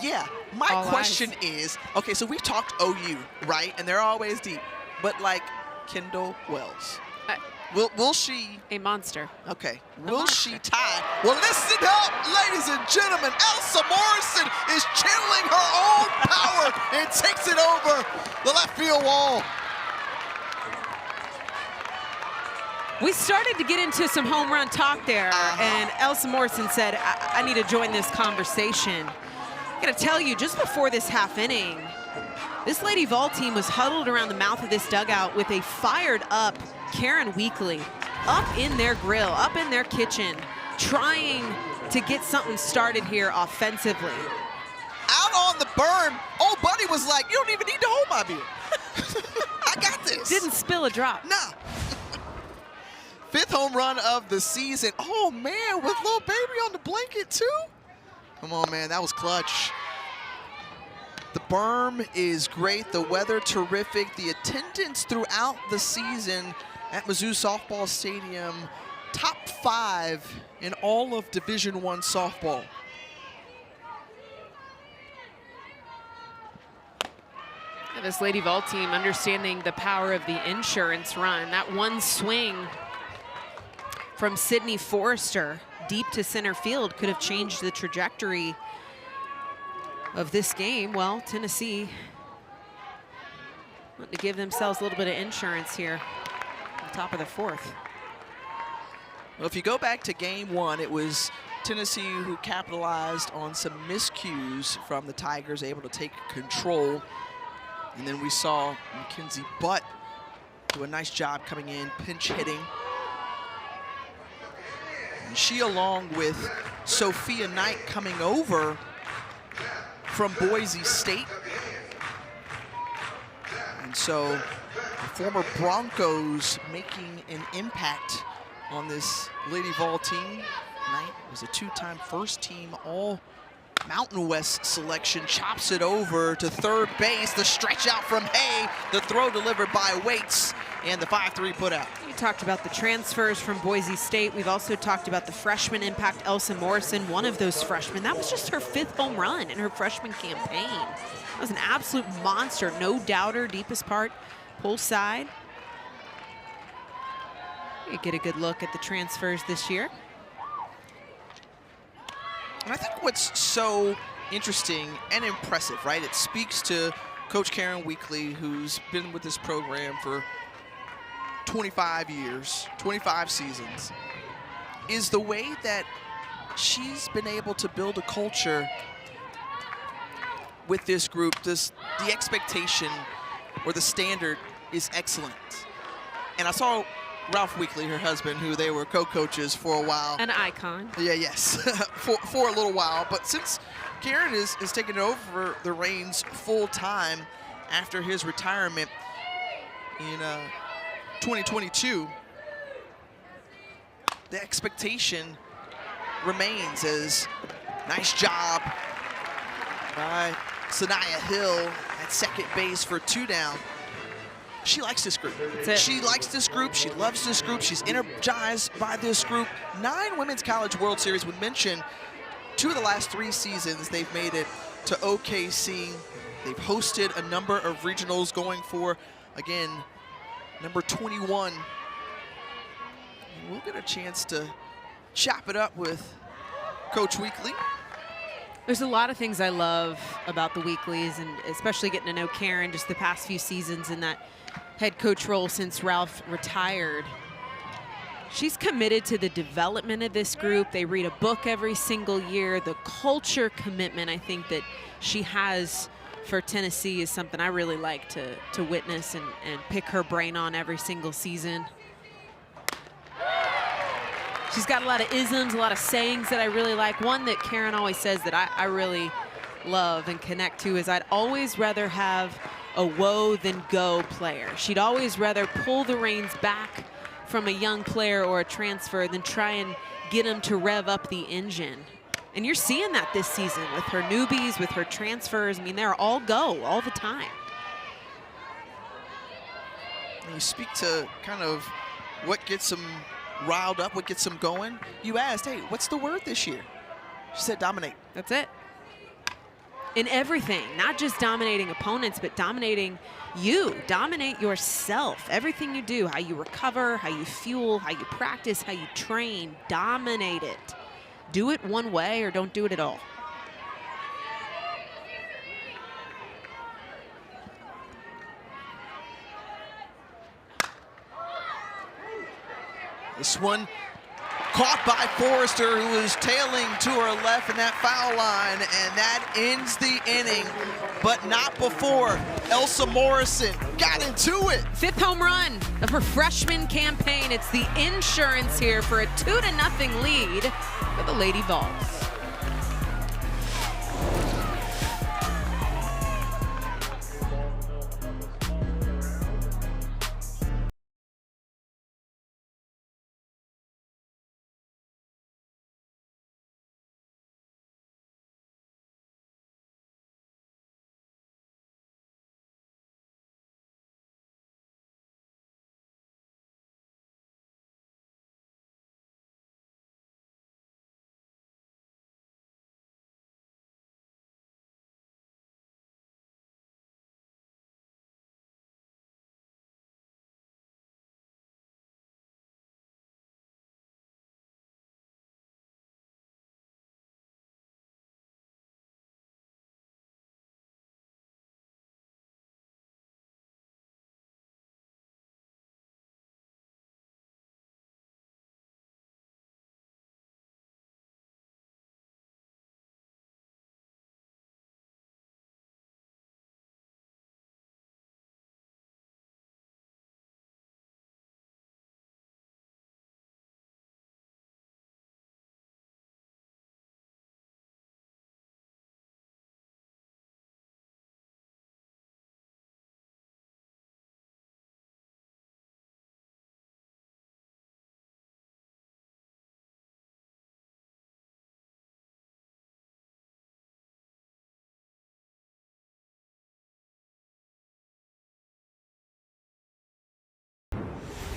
Yeah, my question is, okay, so we've talked OU, right? And they're always deep. But like Kendall Wells, will she? A monster. Okay, will she tie? Well, listen up, ladies and gentlemen. Elsa Morrison is channeling her own power and takes it over the left field wall. We started to get into some home run talk there, and Elsa Morrison said, I need to join this conversation. I gotta tell you, just before this half inning, this Lady Vol team was huddled around the mouth of this dugout with a fired up Karen Weekly up in their grill, up in their kitchen, trying to get something started here offensively. Out on the berm, old buddy was like, you don't even need to hold my beer. I got this. Didn't spill a drop. No. 5th home run of the season. Oh, man, with little baby on the blanket, too? Come on, man, that was clutch. The berm is great, the weather terrific, the attendance throughout the season at Mizzou Softball Stadium, top 5 in all of Division I softball. This Lady Vol team understanding the power of the insurance run. That one swing from Sydney Forrester deep to center field could have changed the trajectory of this game. Well, Tennessee wanting to give themselves a little bit of insurance here on top of the 4th. Well, if you go back to game 1, it was Tennessee who capitalized on some miscues from the Tigers, able to take control. And then we saw Mackenzie Butt do a nice job coming in, pinch hitting. And she, along with Sophia Knight, coming over from Boise State. And so the former Broncos making an impact on this Lady Vol team. Knight was a 2-time first team all Mountain West selection, chops it over to third base. The stretch out from Hay, the throw delivered by Waits, and the 5-3 put out. We talked about the transfers from Boise State. We've also talked about the freshman impact, Elsa Morrison, one of those freshmen. That was just her 5th home run in her freshman campaign. That was an absolute monster, no doubter, deepest part, pull side. You get a good look at the transfers this year. And I think what's so interesting and impressive, right? It speaks to Coach Karen Weekly, who's been with this program for 25 years, 25 seasons, is the way that she's been able to build a culture with this group. The expectation or the standard is excellent. And I saw Ralph Weekly, her husband, who they were co-coaches for a while. An icon. Yeah, yes, for a little while. But since Karen is taking over the reins full time after his retirement in 2022, the expectation remains as nice job by Sanaya Hill at second base for 2 down. She likes this group. She likes this group. She loves this group. She's energized by this group. 9 Women's College World Series. Would mention 2 of the last 3 seasons they've made it to OKC. They've hosted a number of regionals, going for, again, number 21. And we'll get a chance to chop it up with Coach Weekly. There's a lot of things I love about the Weeklies, and especially getting to know Karen just the past few seasons in that head coach role since Ralph retired. She's committed to the development of this group. They read a book every single year. The culture commitment I think that she has for Tennessee is something I really like to witness and pick her brain on every single season. She's got a lot of isms, a lot of sayings that I really like. One that Karen always says that I really love and connect to is, I'd always rather have a woe than go player. She'd always rather pull the reins back from a young player or a transfer than try and get them to rev up the engine. And you're seeing that this season with her newbies, with her transfers. I mean, they're all go all the time. And you speak to kind of what gets them riled up, what gets them going. You asked, hey, what's the word this year? She said dominate. That's it. In everything, not just dominating opponents, but dominating you. Dominate yourself. Everything you do, how you recover, how you fuel, how you practice, how you train, dominate it. Do it one way or don't do it at all. This one caught by Forrester, who was tailing to her left in that foul line, and that ends the inning, but not before Elsa Morrison got into it. 5th home run of her freshman campaign. It's the insurance here for a 2-0 lead for the Lady Vols.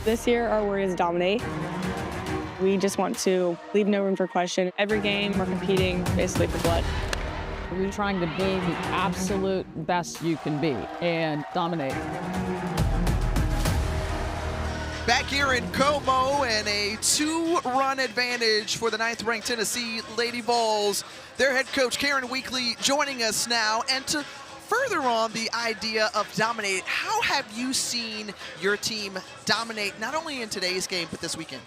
This year, our word is dominate. We just want to leave no room for question. Every game, we're competing basically for blood. We're trying to be the absolute best you can be and dominate. Back here in Como, and a 2-run advantage for the 9th-ranked Tennessee Lady Vols. Their head coach, Karen Weekly, joining us now. And to further on the idea of dominate, how have you seen your team dominate, not only in today's game, but this weekend?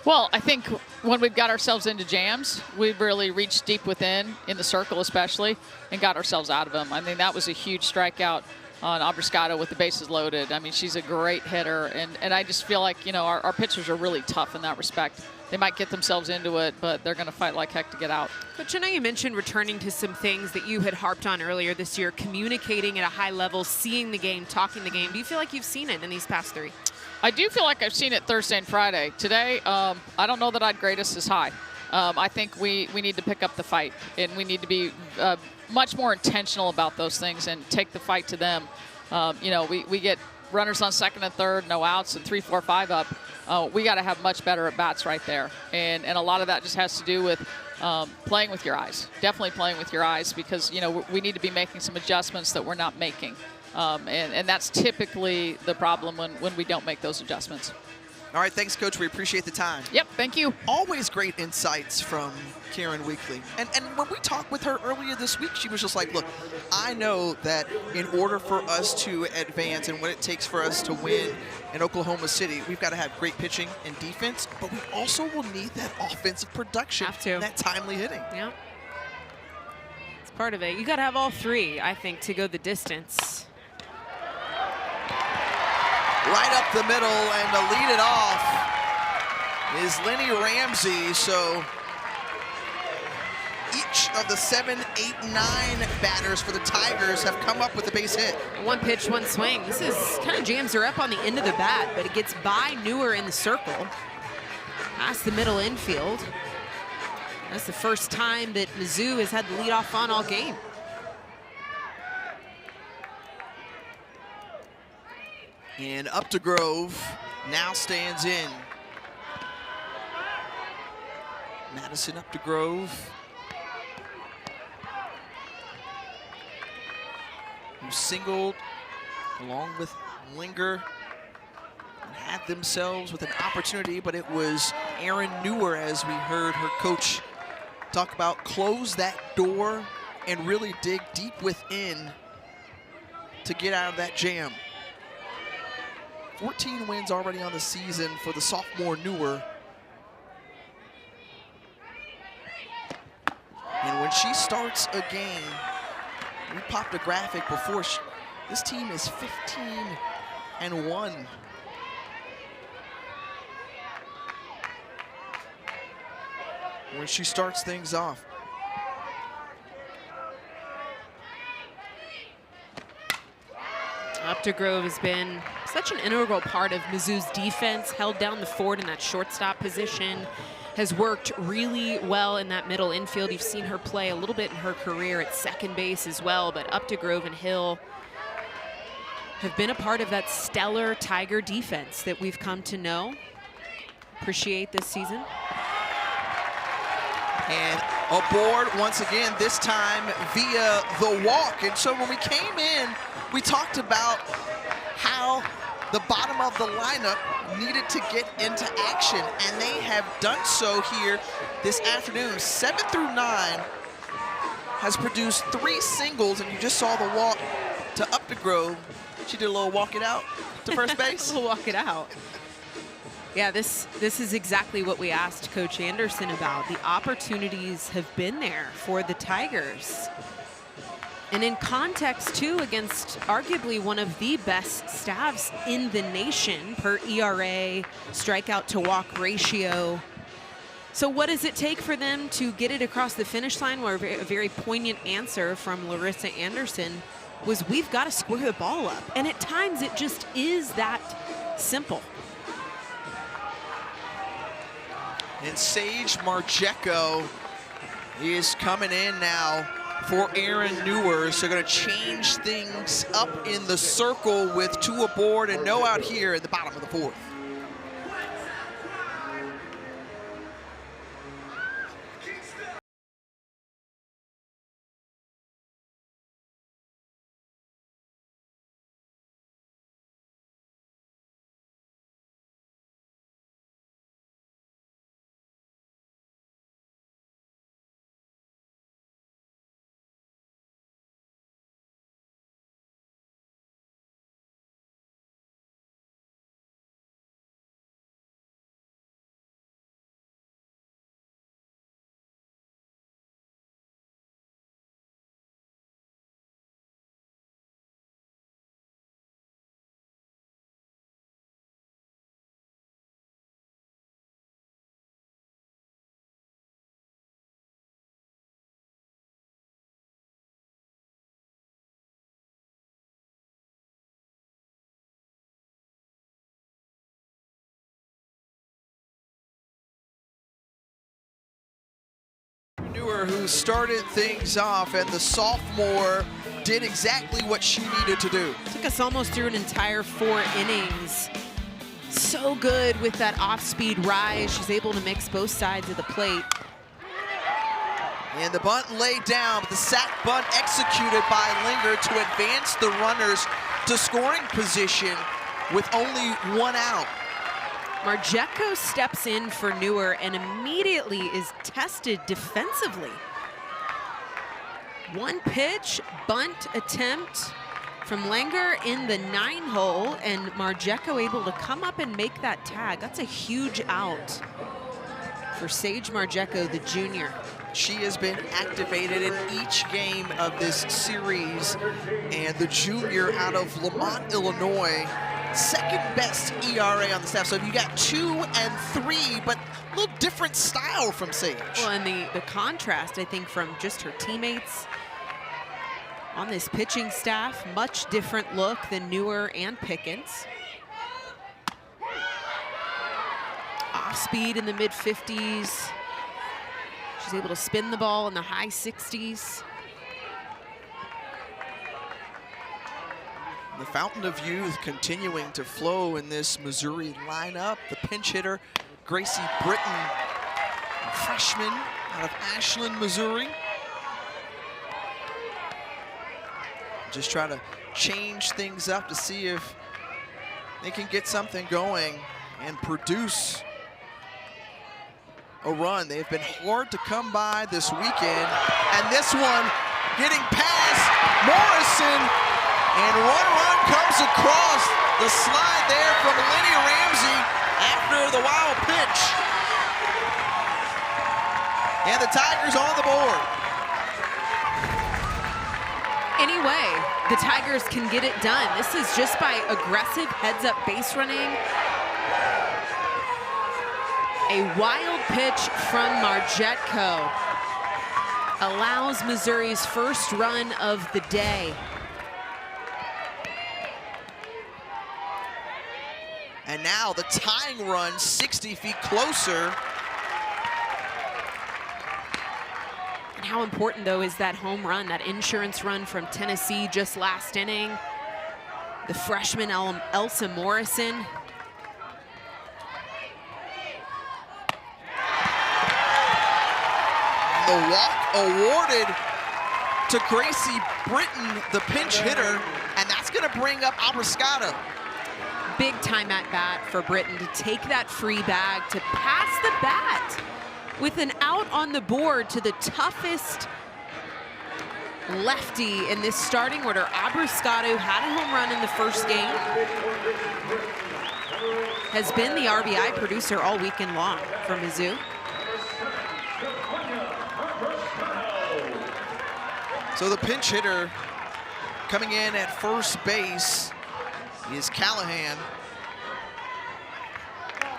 Well, I think when we've got ourselves into jams, we've really reached deep within, in the circle especially, and got ourselves out of them. I mean, that was a huge strikeout on Abrascato with the bases loaded. I mean, she's a great hitter, and I just feel like, you know, our pitchers are really tough in that respect. They might get themselves into it, but they're going to fight like heck to get out. Coach, I know you mentioned returning to some things that you had harped on earlier this year, communicating at a high level, seeing the game, talking the game. Do you feel like you've seen it in these past 3? I do feel like I've seen it Thursday and Friday. Today, I don't know that I'd grade us as high. I think we need to pick up the fight, and we need to be much more intentional about those things and take the fight to them. You know, we get runners on second and third, no outs, and 3, 4, 5 up. We got to have much better at bats right there, and a lot of that just has to do with playing with your eyes. Definitely playing with your eyes, because, you know, we need to be making some adjustments that we're not making. And that's typically the problem when we don't make those adjustments. All right, thanks, Coach. We appreciate the time. Yep, thank you. Always great insights from Karen Weekly. And when we talked with her earlier this week, she was just like, look, I know that in order for us to advance and what it takes for us to win in Oklahoma City, we've got to have great pitching and defense, but we also will need that offensive production, and that timely hitting. Yeah. It's part of it. You got to have all 3, I think, to go the distance. Right up the middle, and to lead it off is Lenny Ramsey. So each of the 7, 8, 9 batters for the Tigers have come up with a base hit. 1 pitch, 1 swing. This is kind of jams her up on the end of the bat, but it gets by Newer in the circle. Past the middle infield. That's the first time that Mizzou has had the leadoff on all game. And Updegrove now stands in. Madison Updegrove, who singled along with Linger and had themselves with an opportunity, but it was Erin Newer, as we heard her coach talk about, close that door and really dig deep within to get out of that jam. 14 wins already on the season for the sophomore Newer. And when she starts a game, we popped a graphic before, this team is 15-1. When she starts things off. Updegrove has been such an integral part of Mizzou's defense, held down the fort in that shortstop position, has worked really well in that middle infield. You've seen her play a little bit in her career at second base as well, but Updegrove and Hill have been a part of that stellar Tiger defense that we've come to know, appreciate this season. And aboard once again, this time via the walk. And so when we came in, we talked about how the bottom of the lineup needed to get into action, and they have done so here this afternoon. 7 through 9 has produced 3 singles, and you just saw the walk to Updegrove. She did a little walk it out to first base. A little walk it out. Yeah, this is exactly what we asked Coach Anderson about. The opportunities have been there for the Tigers. And in context, too, against arguably one of the best staffs in the nation per ERA, strikeout to walk ratio. So what does it take for them to get it across the finish line? Where a very poignant answer from Larissa Anderson was, we've got to square the ball up. And at times it just is that simple. And Sage Marjeko is coming in now for Erin Newer. So going to change things up in the circle with 2 aboard and no out here at the bottom of the 4th. Newer who started things off, and the sophomore did exactly what she needed to do. Took us almost through an entire 4 innings. So good with that off-speed rise. She's able to mix both sides of the plate. And the bunt laid down, but the sac bunt executed by Linger to advance the runners to scoring position with only 1 out. Margetco steps in for Newer and immediately is tested defensively. 1 pitch, bunt attempt from Langer in the 9-hole, and Margetco able to come up and make that tag. That's a huge out for Sage Margetco, the junior. She has been activated in each game of this series, and the junior out of Lamont, Illinois, second best ERA on the staff. So you got 2 and 3, but a little different style from Sage. Well, and the contrast, I think, from just her teammates on this pitching staff, much different look than Newer and Pickens. Off speed in the mid-50s. She's able to spin the ball in the high 60s. The fountain of youth continuing to flow in this Missouri lineup. The pinch hitter, Gracie Britton, freshman out of Ashland, Missouri. Just trying to change things up to see if they can get something going and produce a run. They've been hard to come by this weekend. And this one getting past Morrison, and 1 run comes across the slide there from Lenny Ramsey after the wild pitch. And the Tigers on the board. Anyway, the Tigers can get it done. This is just by aggressive heads-up base running. A wild pitch from Margetco allows Missouri's first run of the day. And now the tying run 60 feet closer. And how important, though, is that home run, that insurance run from Tennessee just last inning? The freshman Elsa Morrison. The walk awarded to Gracie Britton, the pinch hitter, and that's going to bring up Abrascato. Big time at bat for Britton to take that free bag, to pass the bat with an out on the board to the toughest lefty in this starting order. Abrascato had a home run in the first game. Has been the RBI producer all weekend long for Mizzou. So the pinch hitter coming in at first base is Callahan.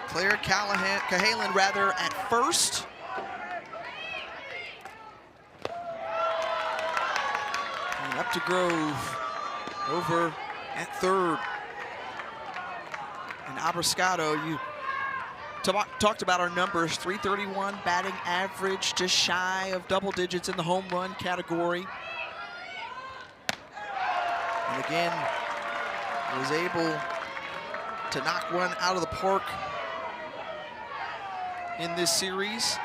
Claire Cahalan rather at first. And up to Grove over at third. And Abrascato, you talked about our numbers, 331 batting average, just shy of double digits in the home run category. And again, was able to knock one out of the park in this series.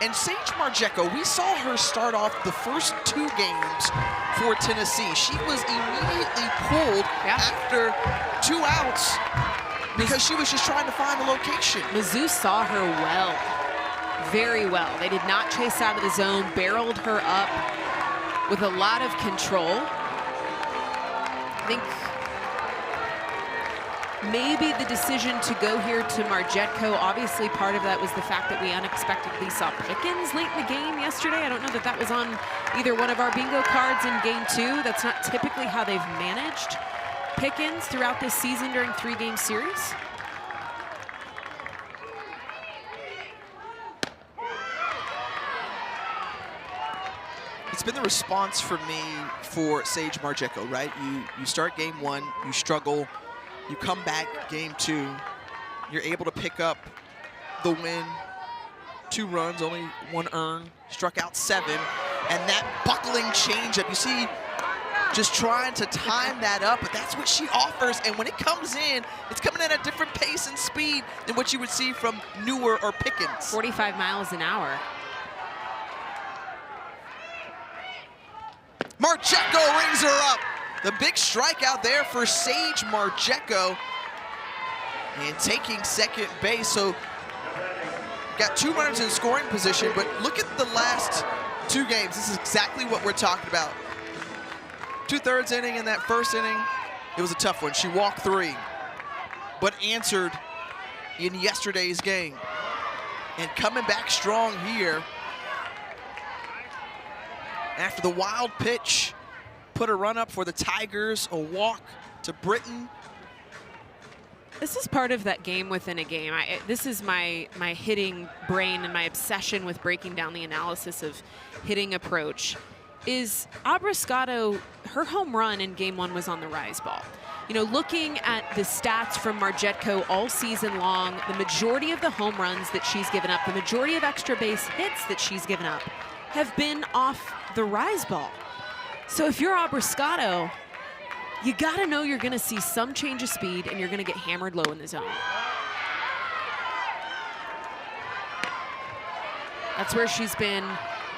And Sage Margetco, we saw her start off the first 2 games for Tennessee. She was immediately pulled after 2 outs because she was just trying to find a location. Mizzou saw her well, very well. They did not chase out of the zone, barreled her up with a lot of control. I think maybe the decision to go here to Margetco, obviously part of that was the fact that we unexpectedly saw Pickens late in the game yesterday. I don't know that that was on either one of our bingo cards in game 2. That's not typically how they've managed Pickens throughout this season during 3-game series. It's been the response for me for Sage Margetco, right? You start game 1, you struggle, you come back game 2, you're able to pick up the win 2 runs, only 1 earned, struck out 7. And that buckling changeup, you see, just trying to time that up, but that's what she offers. And when it comes in, it's coming at a different pace and speed than what you would see from Newer or Pickens. 45 miles an hour. Marcheco rings her up. The big strikeout there for Sage Marcheco. And taking second base, so got 2 runners in scoring position, but look at the last 2 games. This is exactly what we're talking about. 2/3 inning in that first inning, it was a tough one. She walked 3, but answered in yesterday's game. And coming back strong here after the wild pitch, put a run up for the Tigers, a walk to Britton. This is part of that game within a game. This is my hitting brain and my obsession with breaking down the analysis of hitting approach. Is Abrascato, her home run in game 1 was on the rise ball. You know, looking at the stats from Marcheco all season long, the majority of the home runs that she's given up, the majority of extra base hits that she's given up have been off the rise ball. So if you're Abrascato, you gotta know you're gonna see some change of speed and you're gonna get hammered low in the zone. That's where she's been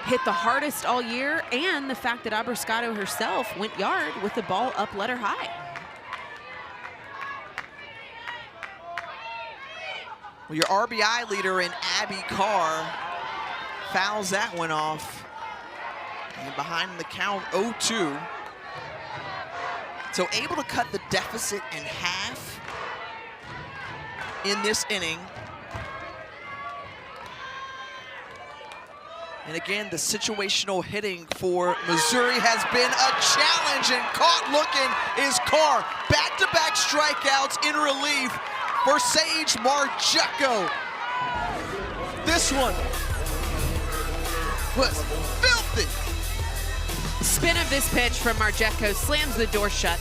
hit the hardest all year, and the fact that Abrascato herself went yard with the ball up letter high. Well, your RBI leader in Abby Carr fouls that one off. And behind the count, 0-2. So able to cut the deficit in half in this inning. And again, the situational hitting for Missouri has been a challenge, and caught looking is Carr. Back-to-back strikeouts in relief for Sage Marcheco. This one was filthy. Spin of this pitch from Marcheco slams the door shut.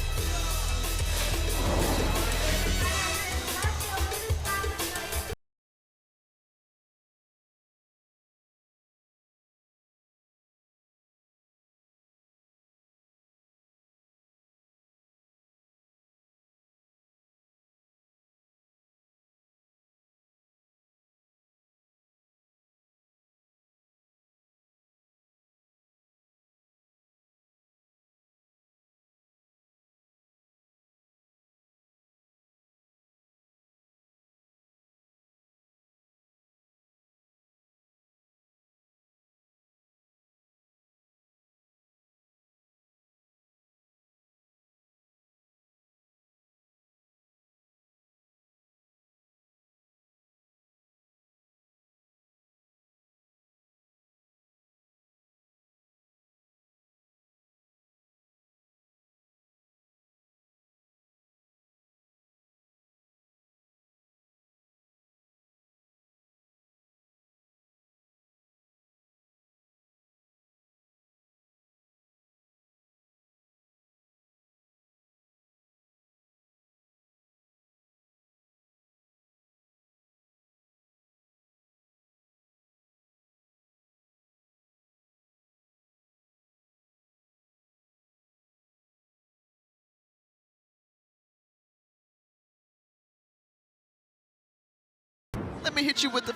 Let me hit you with the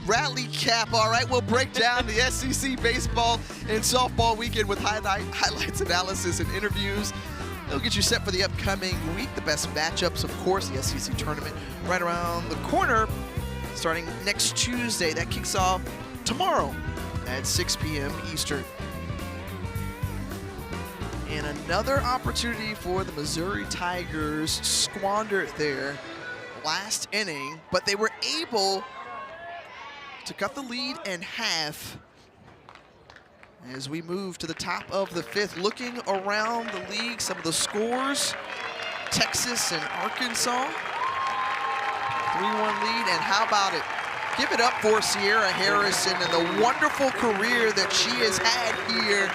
rally cap. All right, we'll break down the SEC baseball and softball weekend with highlights, analysis, and interviews. They'll get you set for the upcoming week. The best matchups, of course, the SEC tournament right around the corner, starting next Tuesday. That kicks off tomorrow at 6 p.m. Eastern. And another opportunity for the Missouri Tigers squandered their last inning, but they were able to cut the lead in half. As we move to the top of the 5th, looking around the league, some of the scores, Texas and Arkansas, 3-1 lead, and how about it? Give it up for Sierra Harrison and the wonderful career that she has had here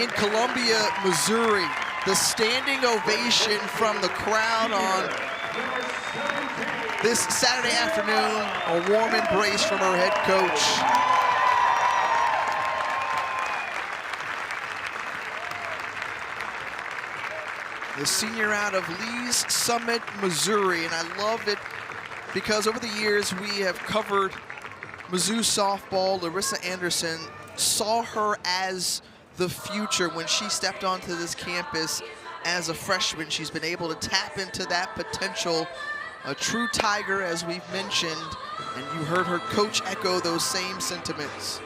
in Columbia, Missouri. The standing ovation from the crowd on this Saturday afternoon. A warm embrace from her head coach. The senior out of Lee's Summit, Missouri, and I love it because over the years we have covered Mizzou softball. Larissa Anderson saw her as the future when she stepped onto this campus as a freshman. She's been able to tap into that potential, a true Tiger, as we've mentioned, and you heard her coach echo those same sentiments.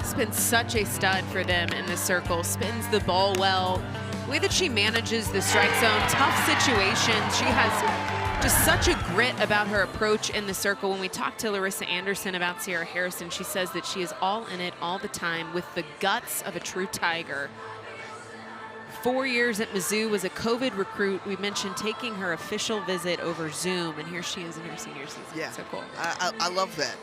It's been such a stud for them in the circle. Spins the ball well. The way that she manages the strike zone, tough situations. She has just such a grit about her approach in the circle. When we talked to Larissa Anderson about Sierra Harrison, she says that she is all in it all the time with the guts of a true Tiger. 4 years at Mizzou, was a COVID recruit. We mentioned taking her official visit over Zoom, and here she is in her senior season. Yeah, so cool. I love that.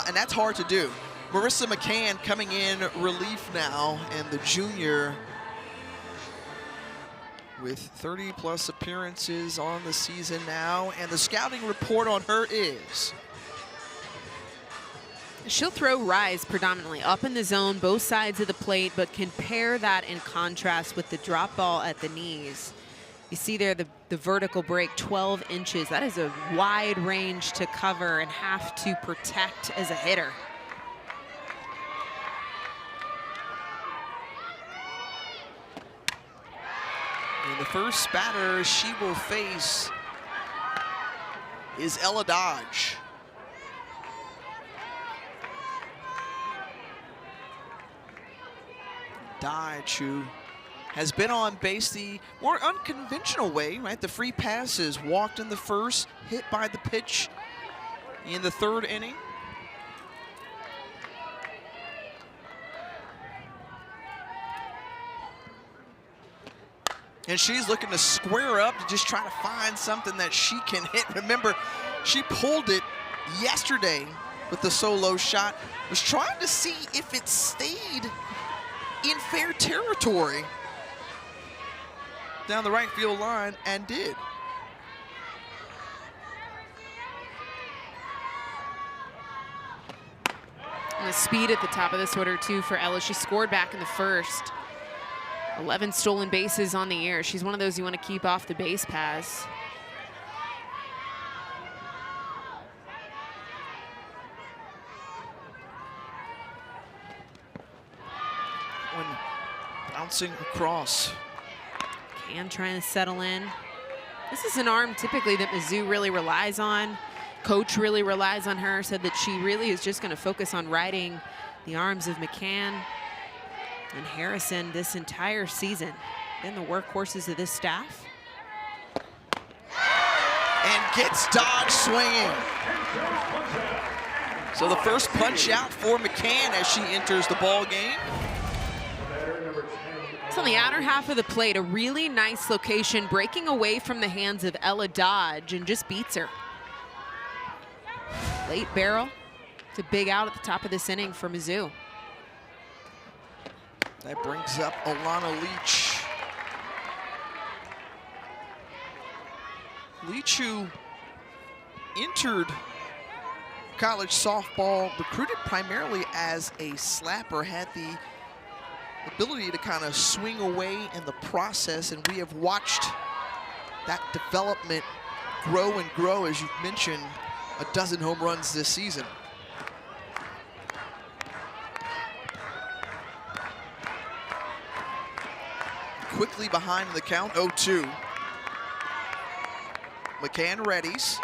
And that's hard to do. Marissa McCann coming in relief now, and the junior with 30+ appearances on the season now, and the scouting report on her is she'll throw rise predominantly up in the zone, both sides of the plate, but can pair that in contrast with the drop ball at the knees. You see there the vertical break, 12 inches. That is a wide range to cover and have to protect as a hitter. And the first batter she will face is Ella Dodge. Dodge, who has been on base the more unconventional way, right? The free passes, walked in the first, hit by the pitch in the third inning. And she's looking to square up to just try to find something that she can hit. Remember, she pulled it yesterday with the solo shot. Was trying to see if it stayed in fair territory down the right field line, and did. And the speed at the top of this order too for Ella. She scored back in the first. 11 stolen bases on the year. She's one of those you want to keep off the base paths. When bouncing across. Cam trying to settle in. This is an arm typically that Mizzou really relies on. Coach really relies on her, said that she really is just going to focus on riding the arms of McCann and Harrison this entire season. Been the workhorses of this staff. And gets Dodge swinging. So the first punch out for McCann as she enters the ball game. It's on the outer half of the plate, a really nice location, breaking away from the hands of Ella Dodge, and just beats her. Late barrel. It's a big out at the top of this inning for Mizzou. That brings up Alana Leach. Leach, who entered college softball, recruited primarily as a slapper, had the ability to kind of swing away in the process, and we have watched that development grow and grow, as you've mentioned, a dozen home runs this season. Quickly behind the count, 0-2. McCann readies.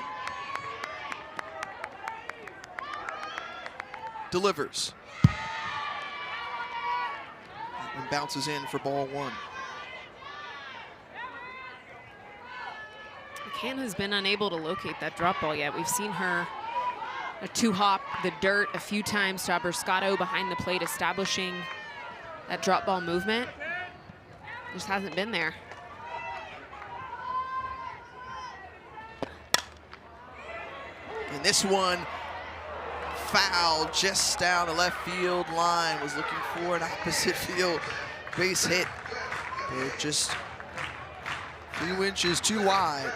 Delivers. And bounces in for ball one. McCann has been unable to locate that drop ball yet. We've seen her a two-hop the dirt a few times to Abrascato behind the plate, establishing that drop ball movement. Just hasn't been there. And this one foul just down the left field line. Was looking for an opposite field base hit. They're just a few inches too wide.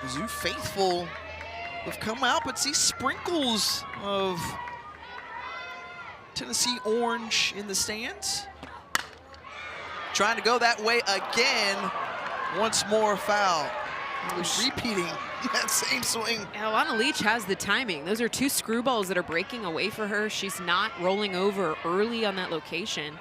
Mizzou faithful have come out, but see sprinkles of Tennessee orange in the stands. Trying to go that way again. Once more foul. Repeating that same swing. Alana Leach has the timing. Those are two screwballs that are breaking away for her. She's not rolling over early on that location.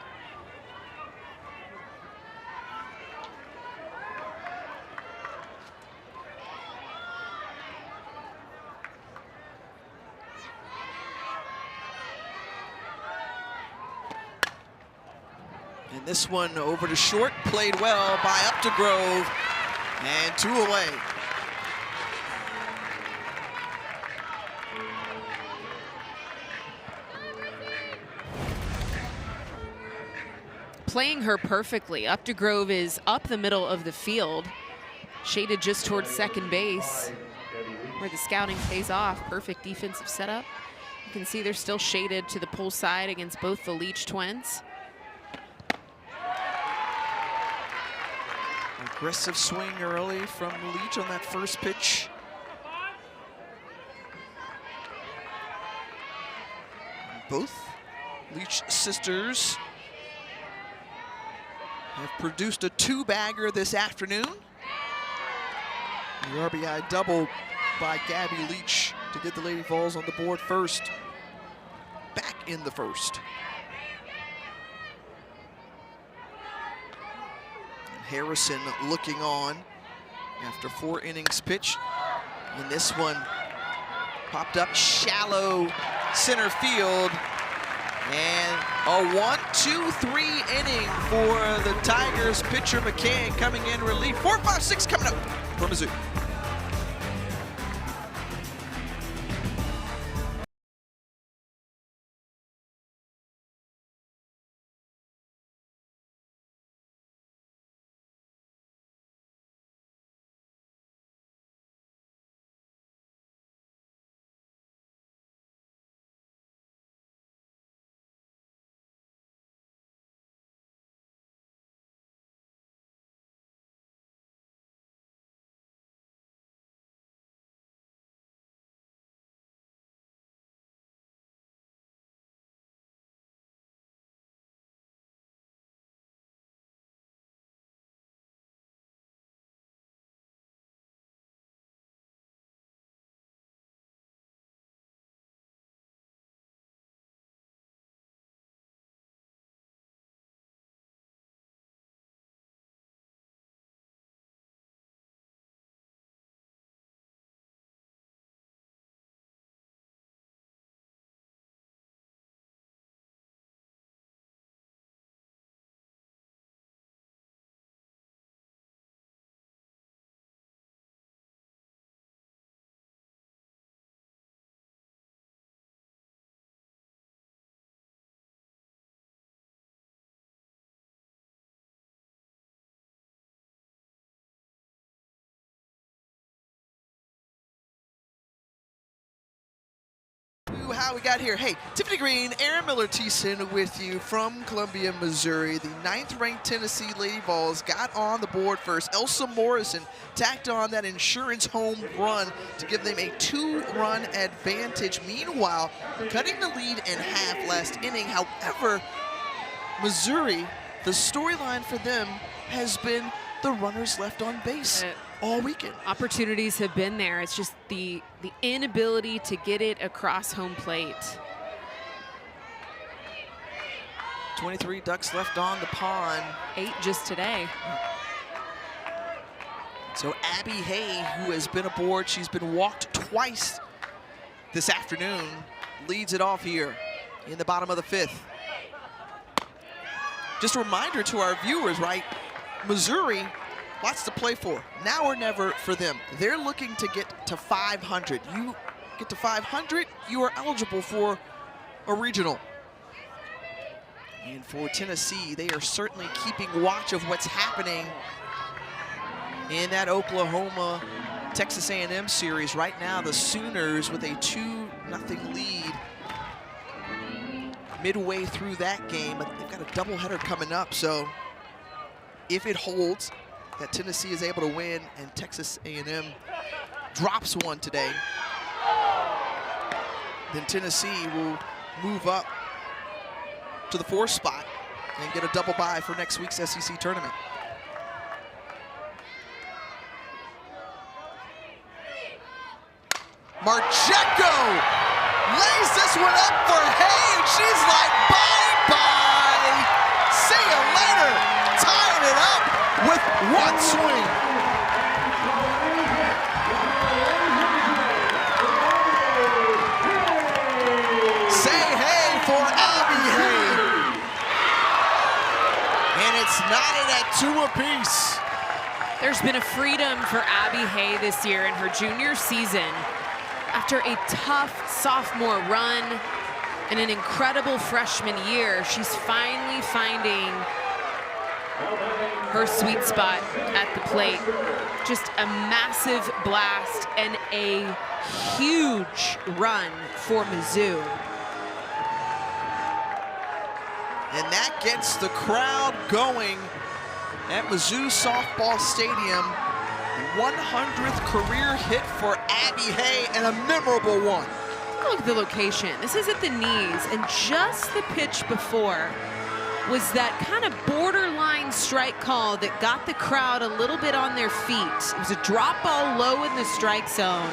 And this one over to short, played well by Updegrove, and 2 away. Playing her perfectly. Updegrove is up the middle of the field, shaded just towards second base, where the scouting pays off. Perfect defensive setup. You can see they're still shaded to the pull side against both the Leach twins. Aggressive swing early from Leach on that first pitch. Both Leach sisters have produced a 2-bagger this afternoon. The RBI double by Gabby Leach to get the Lady Vols on the board first. Back in the first. Harrison looking on after 4 innings pitched. And this one popped up shallow center field. And a 1-2-3 inning for the Tigers. Pitcher McCann coming in relief. 4, 5, 6 coming up for Mizzou. How we got here. Hey, Tiffany Green, Aaron Miller Thiessen with you from Columbia, Missouri. The 9th-ranked Tennessee Lady Vols got on the board first. Elsa Morrison tacked on that insurance home run to give them a 2-run advantage. Meanwhile, cutting the lead in half last inning. However, Missouri, the storyline for them has been the runners left on base all weekend. Opportunities have been there. It's just the inability to get it across home plate. 23 ducks left on the pond. 8 just today. So Abby Hay, who has been aboard, she's been walked twice this afternoon, leads it off here in the bottom of the 5th. Just a reminder to our viewers, right? Missouri, lots to play for. Now or never for them. They're looking to get to 500. You get to 500, you are eligible for a regional. And for Tennessee, they are certainly keeping watch of what's happening in that Oklahoma Texas A&M series. Right now, the Sooners with a 2-0 lead. Midway through that game, they've got a doubleheader coming up, so if it holds, that Tennessee is able to win and Texas A&M drops one today, then Tennessee will move up to the 4th spot and get a double bye for next week's SEC tournament. Marcheco lays this one up for Hay, and she's like, bye-bye. See you later. Tying it up with one swing. Say hey for Abby Hay. And it's knotted at 2 apiece. There's been a freedom for Abby Hay this year in her junior season. After a tough sophomore run and an incredible freshman year, she's finally finding her sweet spot at the plate. Just a massive blast and a huge run for Mizzou. And that gets the crowd going at Mizzou Softball Stadium. 100th career hit for Abby Hay, and a memorable one. Look at the location. This is at the knees, and just the pitch before was that kind of borderline strike call that got the crowd a little bit on their feet. It was a drop ball low in the strike zone.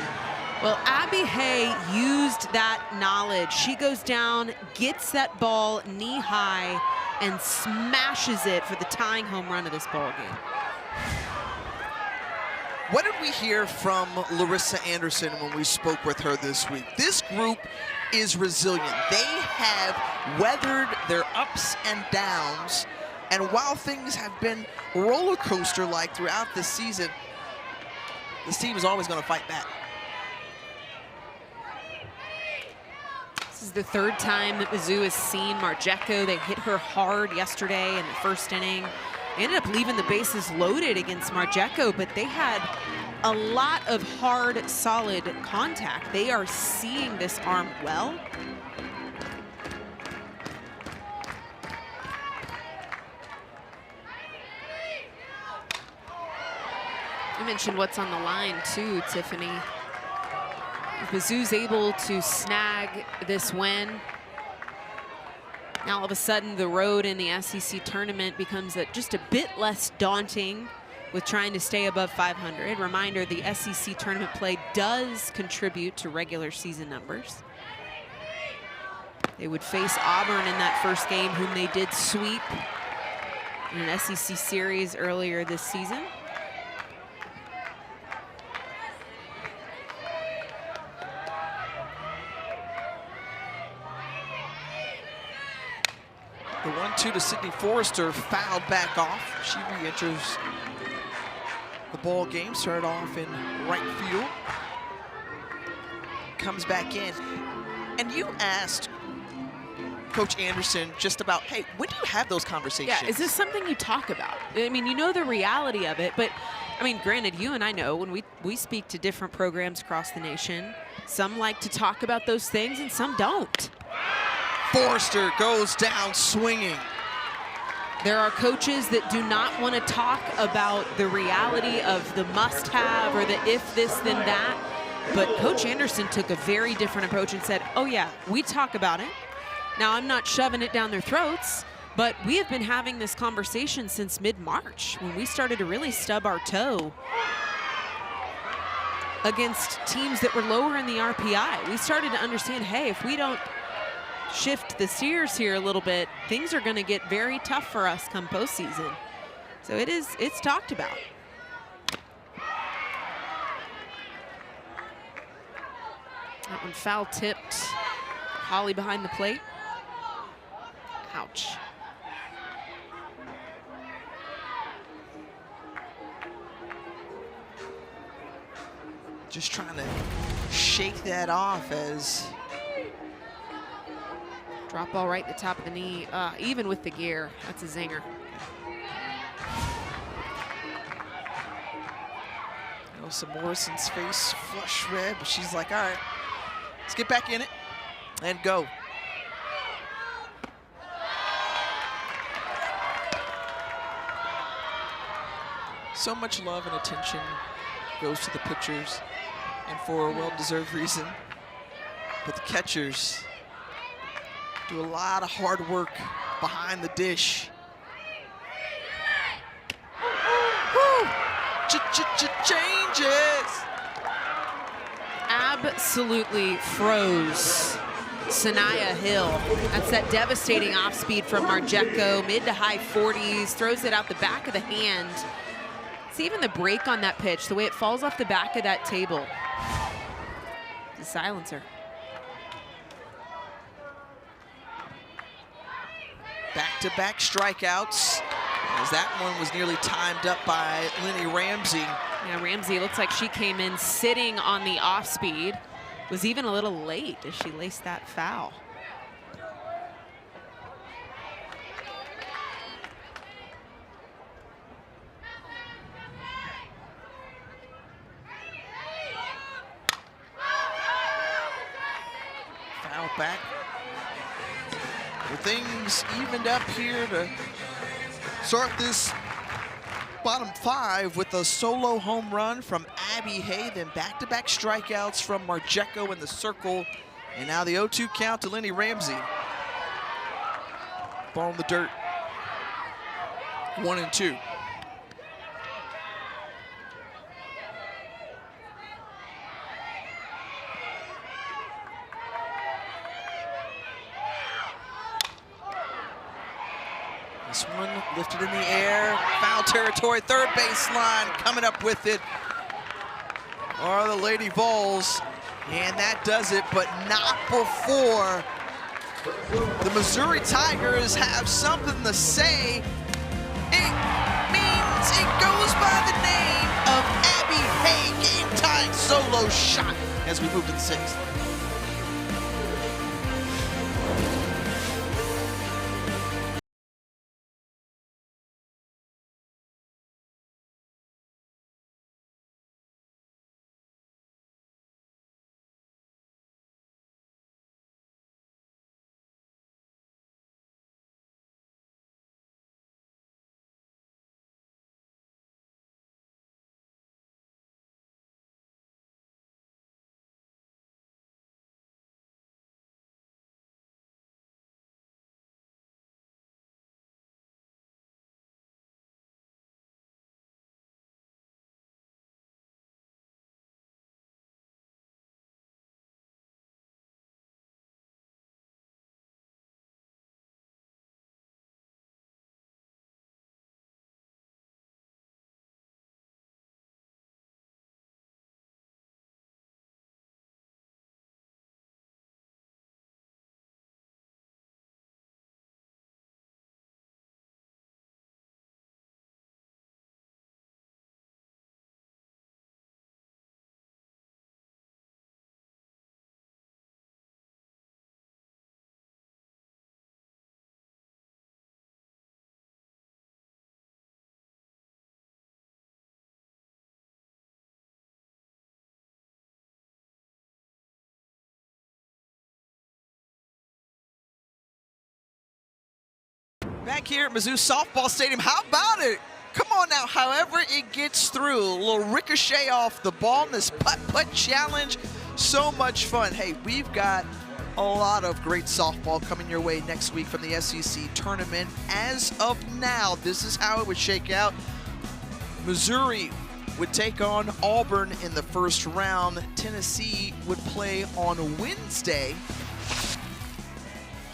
Well, Abby Hay used that knowledge. She goes down, gets that ball knee high, and smashes it for the tying home run of this ball game. What did we hear from Larissa Anderson when we spoke with her this week? This group is resilient. They have weathered their ups and downs, and while things have been roller coaster-like throughout this season, this team is always going to fight back. This is the 3rd time that Mizzou has seen Marcheco. They hit her hard yesterday in the 1st inning. They ended up leaving the bases loaded against Marcheco, but they had a lot of hard, solid contact. They are seeing this arm well. You mentioned what's on the line too, Tiffany. If Mizzou's able to snag this win, now all of a sudden the road in the SEC tournament becomes just a bit less daunting with trying to stay above 500. Reminder, the SEC tournament play does contribute to regular season numbers. They would face Auburn in that first game, whom they did sweep in an SEC series earlier this season. The 1-2 to Sydney Forrester, fouled back off. She re-enters the ball game, started off in right field. Comes back in. And you asked Coach Anderson just about, hey, when do you have those conversations? Yeah, is this something you talk about? I mean, you know the reality of it, but I mean, granted, you and I know when we speak to different programs across the nation, some like to talk about those things and some don't. Forrester goes down swinging. There are coaches that do not want to talk about the reality of the must-have or the if this, then that. But Coach Anderson took a very different approach and said, oh yeah, we talk about it. Now, I'm not shoving it down their throats, but we have been having this conversation since mid-March when we started to really stub our toe against teams that were lower in the RPI. We started to understand, hey, if we don't shift the steers here a little bit, things are going to get very tough for us come postseason. So it's talked about. That one foul tipped. Holly behind the plate. Ouch. Just trying to shake that off as drop ball right at the top of the knee, even with the gear. That's a zinger. Elsa Morrison's face flush red, but she's like, all right, let's get back in it and go. So much love and attention goes to the pitchers, and for a well-deserved reason. But the catchers do a lot of hard work behind the dish. Changes. Absolutely froze Sanaya Hill. That's that devastating off speed from Marjeko, mid to high 40s, throws it out the back of the hand. See even the break on that pitch, the way it falls off the back of that table. The silencer. Back-to-back strikeouts, as that one was nearly timed up by Lenny Ramsey. Yeah, Ramsey looks like she came in sitting on the off speed. Was even a little late as she laced that foul. Foul back. Well, things evened up here to start this bottom 5 with a solo home run from Abby Hay, then back-to-back strikeouts from Marjeko in the circle, and now the 0-2 count to Lenny Ramsey. Ball in the dirt. 1-2. This one lifted in the air, foul territory, third baseline, coming up with it are the Lady Vols, and that does it, but not before the Missouri Tigers have something to say. It means it goes by the name of Abby Hay, game-tying solo shot as we move to the 6th. Back here at Mizzou Softball Stadium, how about it? Come on now, however it gets through. A little ricochet off the ball in this putt-putt challenge. So much fun. Hey, we've got a lot of great softball coming your way next week from the SEC tournament. As of now, this is how it would shake out. Missouri would take on Auburn in the first round. Tennessee would play on Wednesday.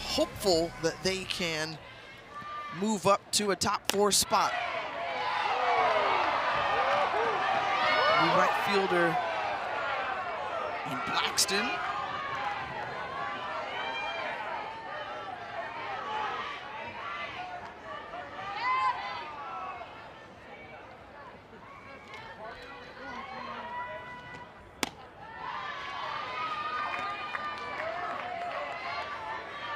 Hopeful that they can move up to a top 4 spot. New right fielder in Blackston.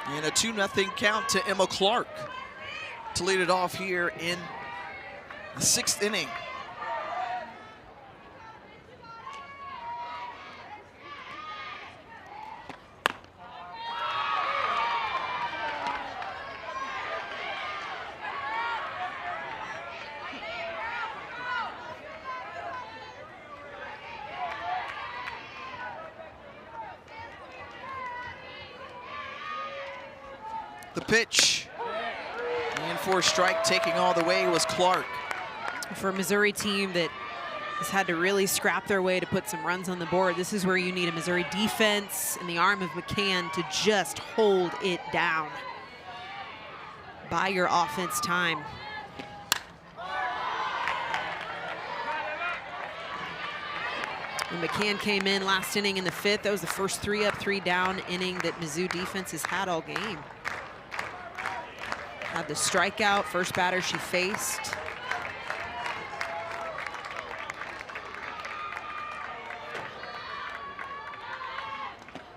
And a 2-0 count to Emma Clark to lead it off here in the 6th inning. The pitch. And for a strike, taking all the way was Clark. For a Missouri team that has had to really scrap their way to put some runs on the board, this is where you need a Missouri defense and the arm of McCann to just hold it down. Buy your offense time. And McCann came in last inning in the 5th. That was the first 3 up, 3 down inning that Mizzou defense has had all game. Had the strikeout, first batter she faced.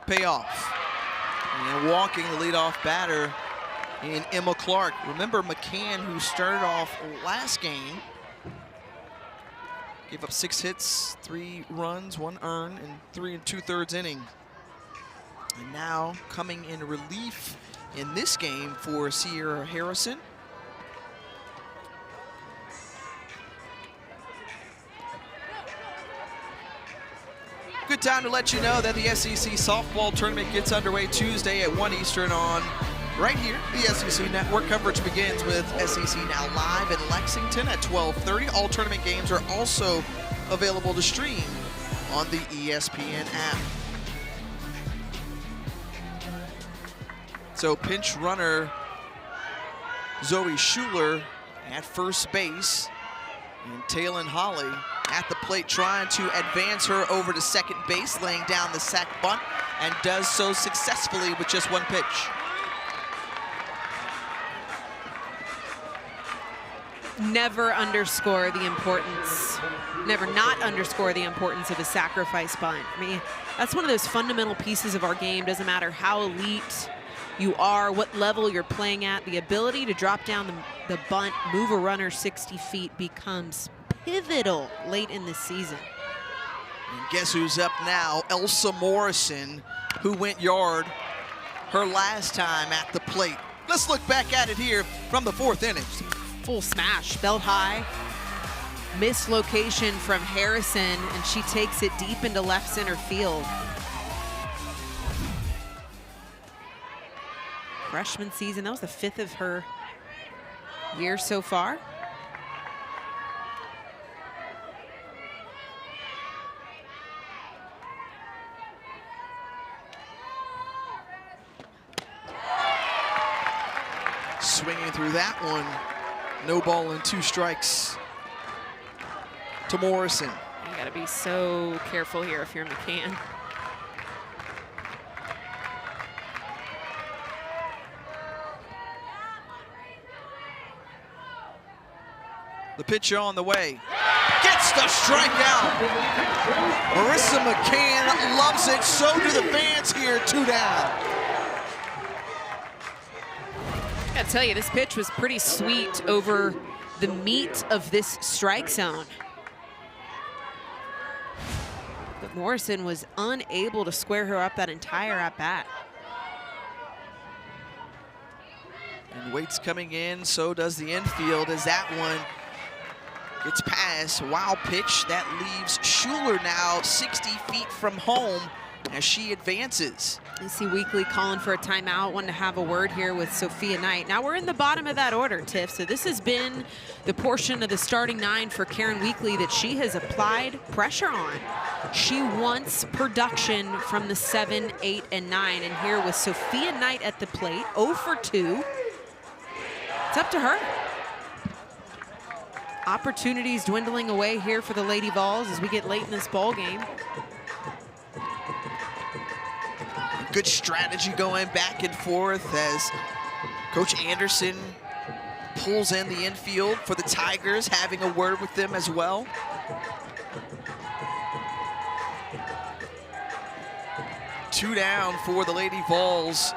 Payoff. And walking the leadoff batter in Emma Clark. Remember McCann, who started off last game, gave up 6 hits, 3 runs, 1 earned, and 3 2/3 innings. And now coming in relief in this game for Sierra Harrison. Good time to let you know that the SEC softball tournament gets underway Tuesday at 1 Eastern on right here, the SEC Network. Coverage begins with SEC Now Live in Lexington at 12:30. All tournament games are also available to stream on the ESPN app. So pinch runner Zoe Schuler at first base, and Taylon Holly at the plate trying to advance her over to second base, laying down the sac bunt, and does so successfully with just 1 pitch. Never underscore the importance, never not underscore the importance of a sacrifice bunt. I mean, that's one of those fundamental pieces of our game. Doesn't matter how elite you are, what level you're playing at, the ability to drop down the bunt, move a runner 60 feet becomes pivotal late in the season. And guess who's up now? Elsa Morrison, who went yard her last time at the plate. Let's look back at it here from the 4th inning. Full smash, belt high, mislocation from Harrison, and she takes it deep into left center field. Freshman season, that was the 5th of her year so far. Swinging through that one. No ball and 2 strikes to Morrison. You gotta be so careful here if you're McCann. The pitch on the way. Gets the strikeout. Marissa McCann loves it. So do the fans here. 2 down. I gotta tell you, this pitch was pretty sweet over the meat of this strike zone. But Morrison was unable to square her up that entire at-bat. And Waits coming in, so does the infield as that one gets past. Wild pitch that leaves Schuler now 60 feet from home as she advances. You see Weekly calling for a timeout, wanting to have a word here with Sophia Knight. Now we're in the bottom of that order, Tiff, so this has been the portion of the starting 9 for Karen Weekly that she has applied pressure on. She wants production from the 7, 8, and 9, and here with Sophia Knight at the plate, 0 for 2. It's up to her. Opportunities dwindling away here for the Lady Vols as we get late in this ball game. Good strategy going back and forth as Coach Anderson pulls in the infield for the Tigers, having a word with them as well. Two down for the Lady Vols.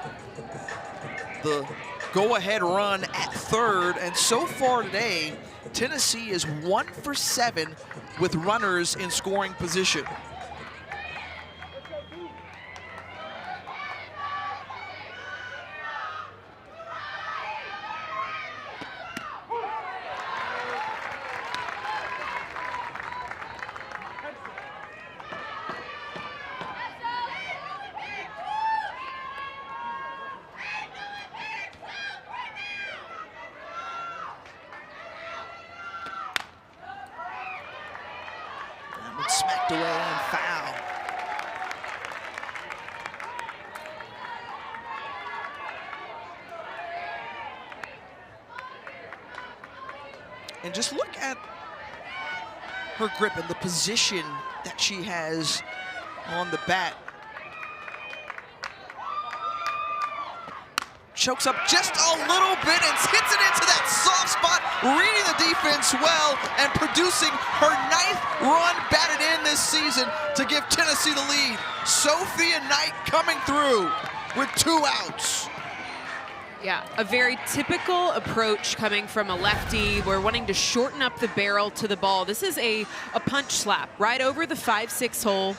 The go-ahead run at third, and so far today, Tennessee is 1 for 7 with runners in scoring position. knocked away and foul. And just look at her grip and the position that she has on the bat. Chokes up just a little bit and hits it into that soft spot, reading the defense well and producing her 9th run batted in this season to give Tennessee the lead. Sophia Knight coming through with 2 outs. Yeah, a very typical approach coming from a lefty. We're wanting to shorten up the barrel to the ball. This is a punch slap right over the 5-6 hole.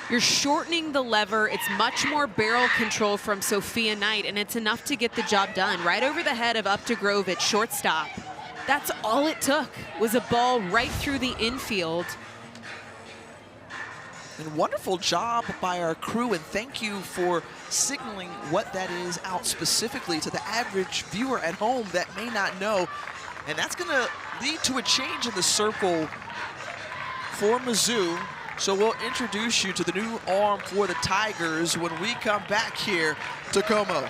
You're shortening the lever. It's much more barrel control from Sophia Knight, and it's enough to get the job done. Right over the head of Updegrove at shortstop. That's all it took, was a ball right through the infield. And wonderful job by our crew, and thank you for signaling what that is out specifically to the average viewer at home that may not know. And that's going to lead to a change in the circle for Mizzou. So we'll introduce you to the new arm for the Tigers when we come back here to Como.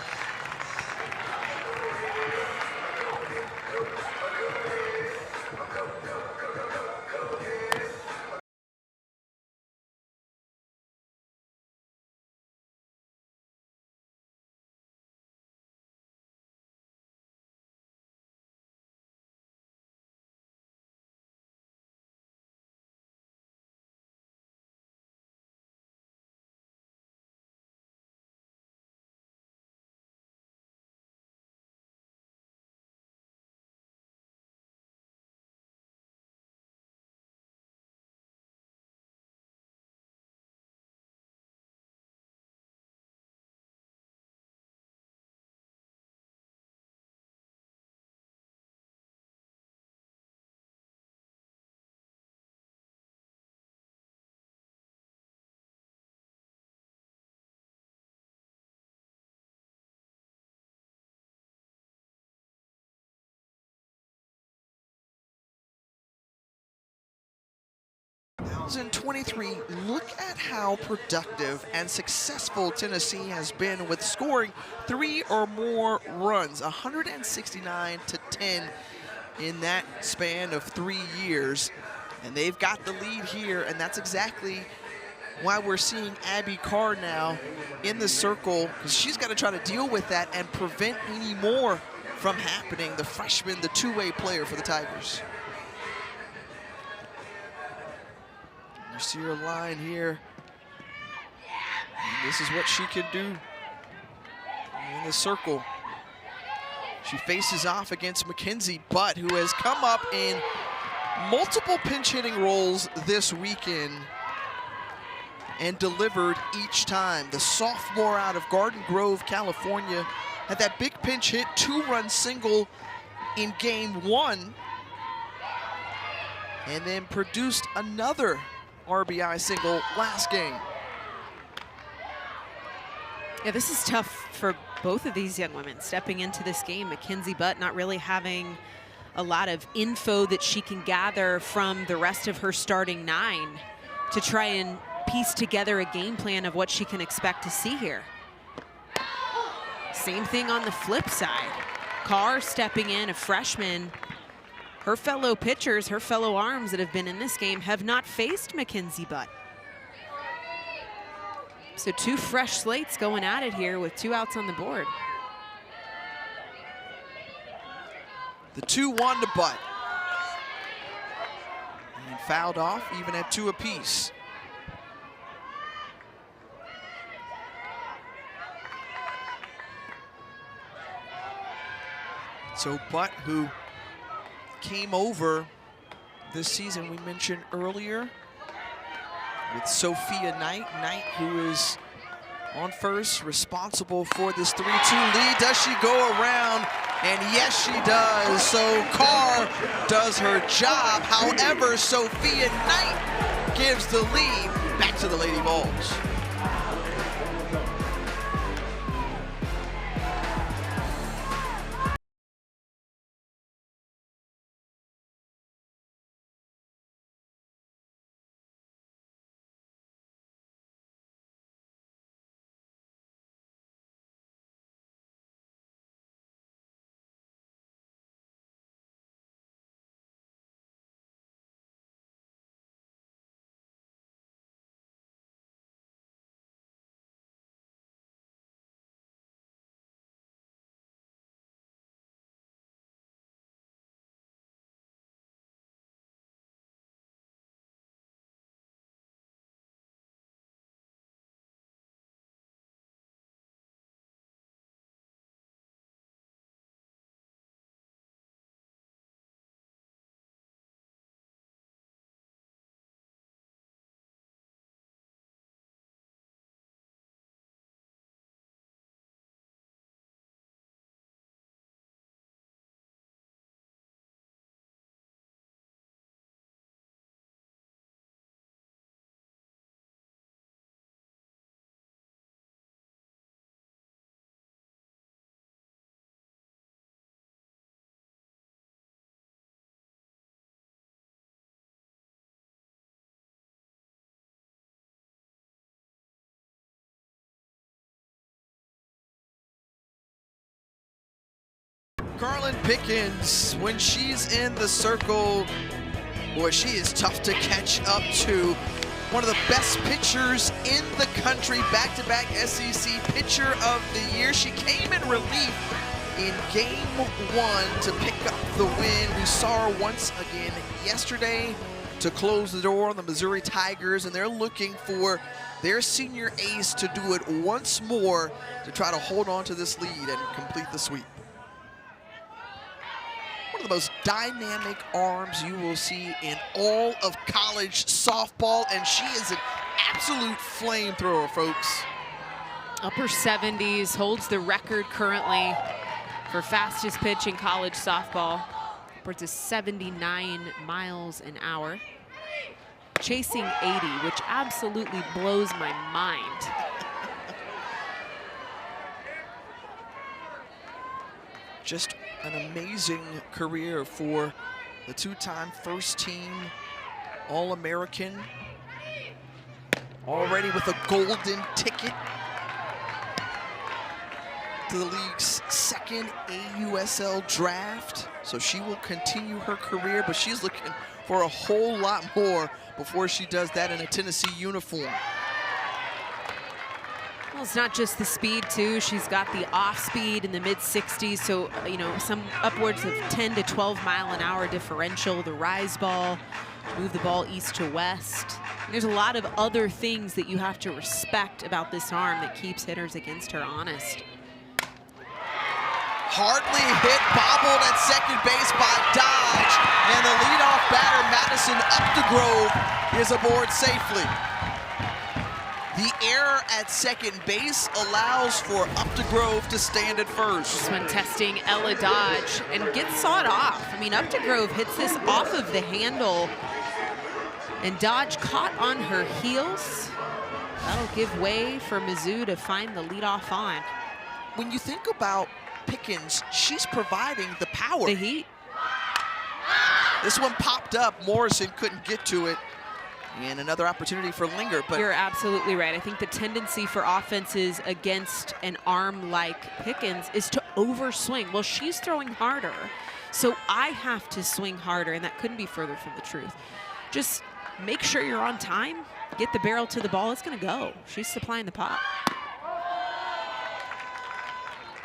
In 23, look at how productive and successful Tennessee has been with scoring 3 or more runs, 169 to 10 in that span of 3 years. And they've got the lead here, and that's exactly why we're seeing Abby Carr now in the circle, because she's got to try to deal with that and prevent any more from happening. The freshman, the two-way player for the Tigers. You see her line here. And this is what she can do in the circle. She faces off against Mackenzie Butt, who has come up in multiple pinch hitting roles this weekend and delivered each time. The sophomore out of Garden Grove, California, had that big pinch hit, 2-run single in game 1, and then produced another RBI single last game. Yeah, this is tough for both of these young women stepping into this game. Mackenzie Butt not really having a lot of info that she can gather from the rest of her starting 9 to try and piece together a game plan of what she can expect to see here. Same thing on the flip side. Carr stepping in, a freshman. Her fellow pitchers, her fellow arms that have been in this game have not faced Mackenzie Butt. So 2 fresh slates going at it here with 2 outs on the board. The 2-1 to Butt. And fouled off even at 2 apiece. So Butt, who came over this season, we mentioned earlier, with Sophia Knight. Knight, who is on first, responsible for this 3-2 lead. Does she go around? And yes, she does. So Carr does her job. However, Sophia Knight gives the lead back to the Lady Vols. Carlin Pickens, when she's in the circle, boy, she is tough to catch up to. One of the best pitchers in the country, back-to-back SEC Pitcher of the Year. She came in relief in Game 1 to pick up the win. We saw her once again yesterday to close the door on the Missouri Tigers, and they're looking for their senior ace to do it once more to try to hold on to this lead and complete the sweep. One of the most dynamic arms you will see in all of college softball, and she is an absolute flamethrower, folks. Upper 70s, holds the record currently for fastest pitch in college softball, upwards of 79 miles an hour. Chasing 80, which absolutely blows my mind. Just an amazing career for the two-time first-team All-American. Already with a golden ticket to the league's second AUSL draft. So she will continue her career, but she's looking for a whole lot more before she does that in a Tennessee uniform. Well, it's not just the speed, too. She's got the off speed in the mid-60s, so, you know, some upwards of 10 to 12 mile an hour differential. The rise ball, move the ball east to west. There's a lot of other things that you have to respect about this arm that keeps hitters against her honest. Hardly hit, bobbled at second base by Dodge, and the leadoff batter, Madison Updegrove, is aboard safely. The error at second base allows for Updegrove to stand at first. This one testing Ella Dodge and gets sawed off. I mean, Updegrove hits this off of the handle, and Dodge caught on her heels. That'll give way for Mizzou to find the leadoff on. When you think about Pickens, she's providing the power. The heat. This one popped up. Morrison couldn't get to it. And another opportunity for Linger. But you're absolutely right. I think the tendency for offenses against an arm like Pickens is to overswing. Well, she's throwing harder, so I have to swing harder, and that couldn't be further from the truth. Just make sure you're on time, get the barrel to the ball. It's going to go. She's supplying the pop.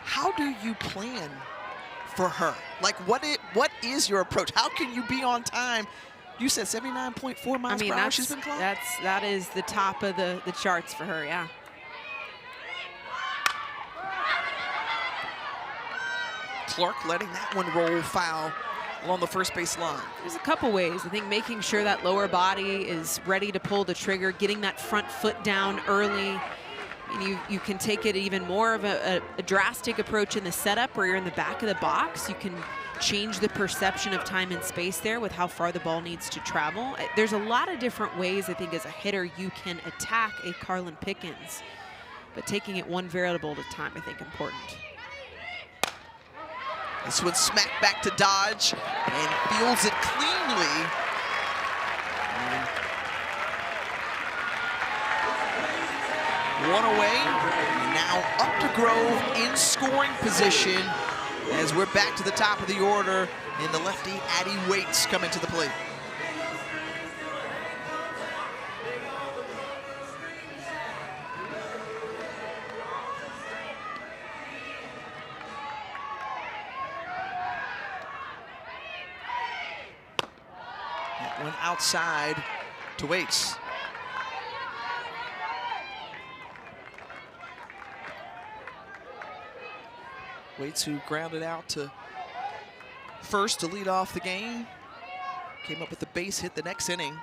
How do you plan for her? Like, what is your approach? How can you be on time? You said 79.4 miles per hour she's been clocked? That is the top of the charts for her, yeah. Clark letting that one roll foul along the first base line. There's a couple ways. I think making sure that lower body is ready to pull the trigger, getting that front foot down early. And you can take it even more of a drastic approach in the setup where you're in the back of the box. You can change the perception of time and space there with how far the ball needs to travel. There's a lot of different ways, I think, as a hitter you can attack a Carlin Pickens, but taking it one variable at a time, I think, important. This one smacked back to Dodge and fields it cleanly. One away, now Updegrove in scoring position as we're back to the top of the order, and the lefty Addie Waits coming to the plate. That one outside to Waits. Waits, who grounded out to first to lead off the game, came up with the base hit the next inning.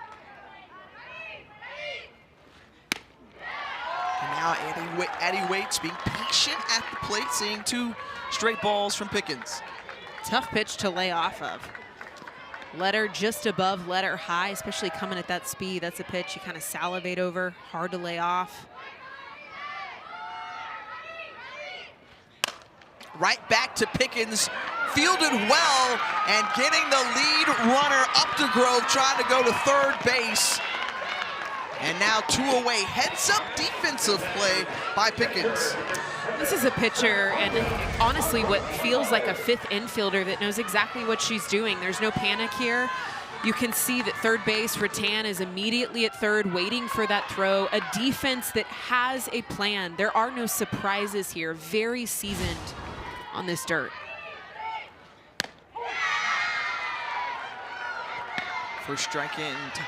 And now Addie Waits being patient at the plate, seeing two straight balls from Pickens. Tough pitch to lay off of. Let her just above, let her high, especially coming at that speed. That's a pitch you kind of salivate over, hard to lay off. Right back to Pickens, fielded well, and getting the lead runner Updegrove trying to go to third base. And now 2 away, heads-up defensive play by Pickens. This is a pitcher, and honestly, what feels like a 5th infielder that knows exactly what she's doing. There's no panic here. You can see that third base, Rattan, is immediately at third, waiting for that throw. A defense that has a plan. There are no surprises here. Very seasoned on this dirt. First strike in to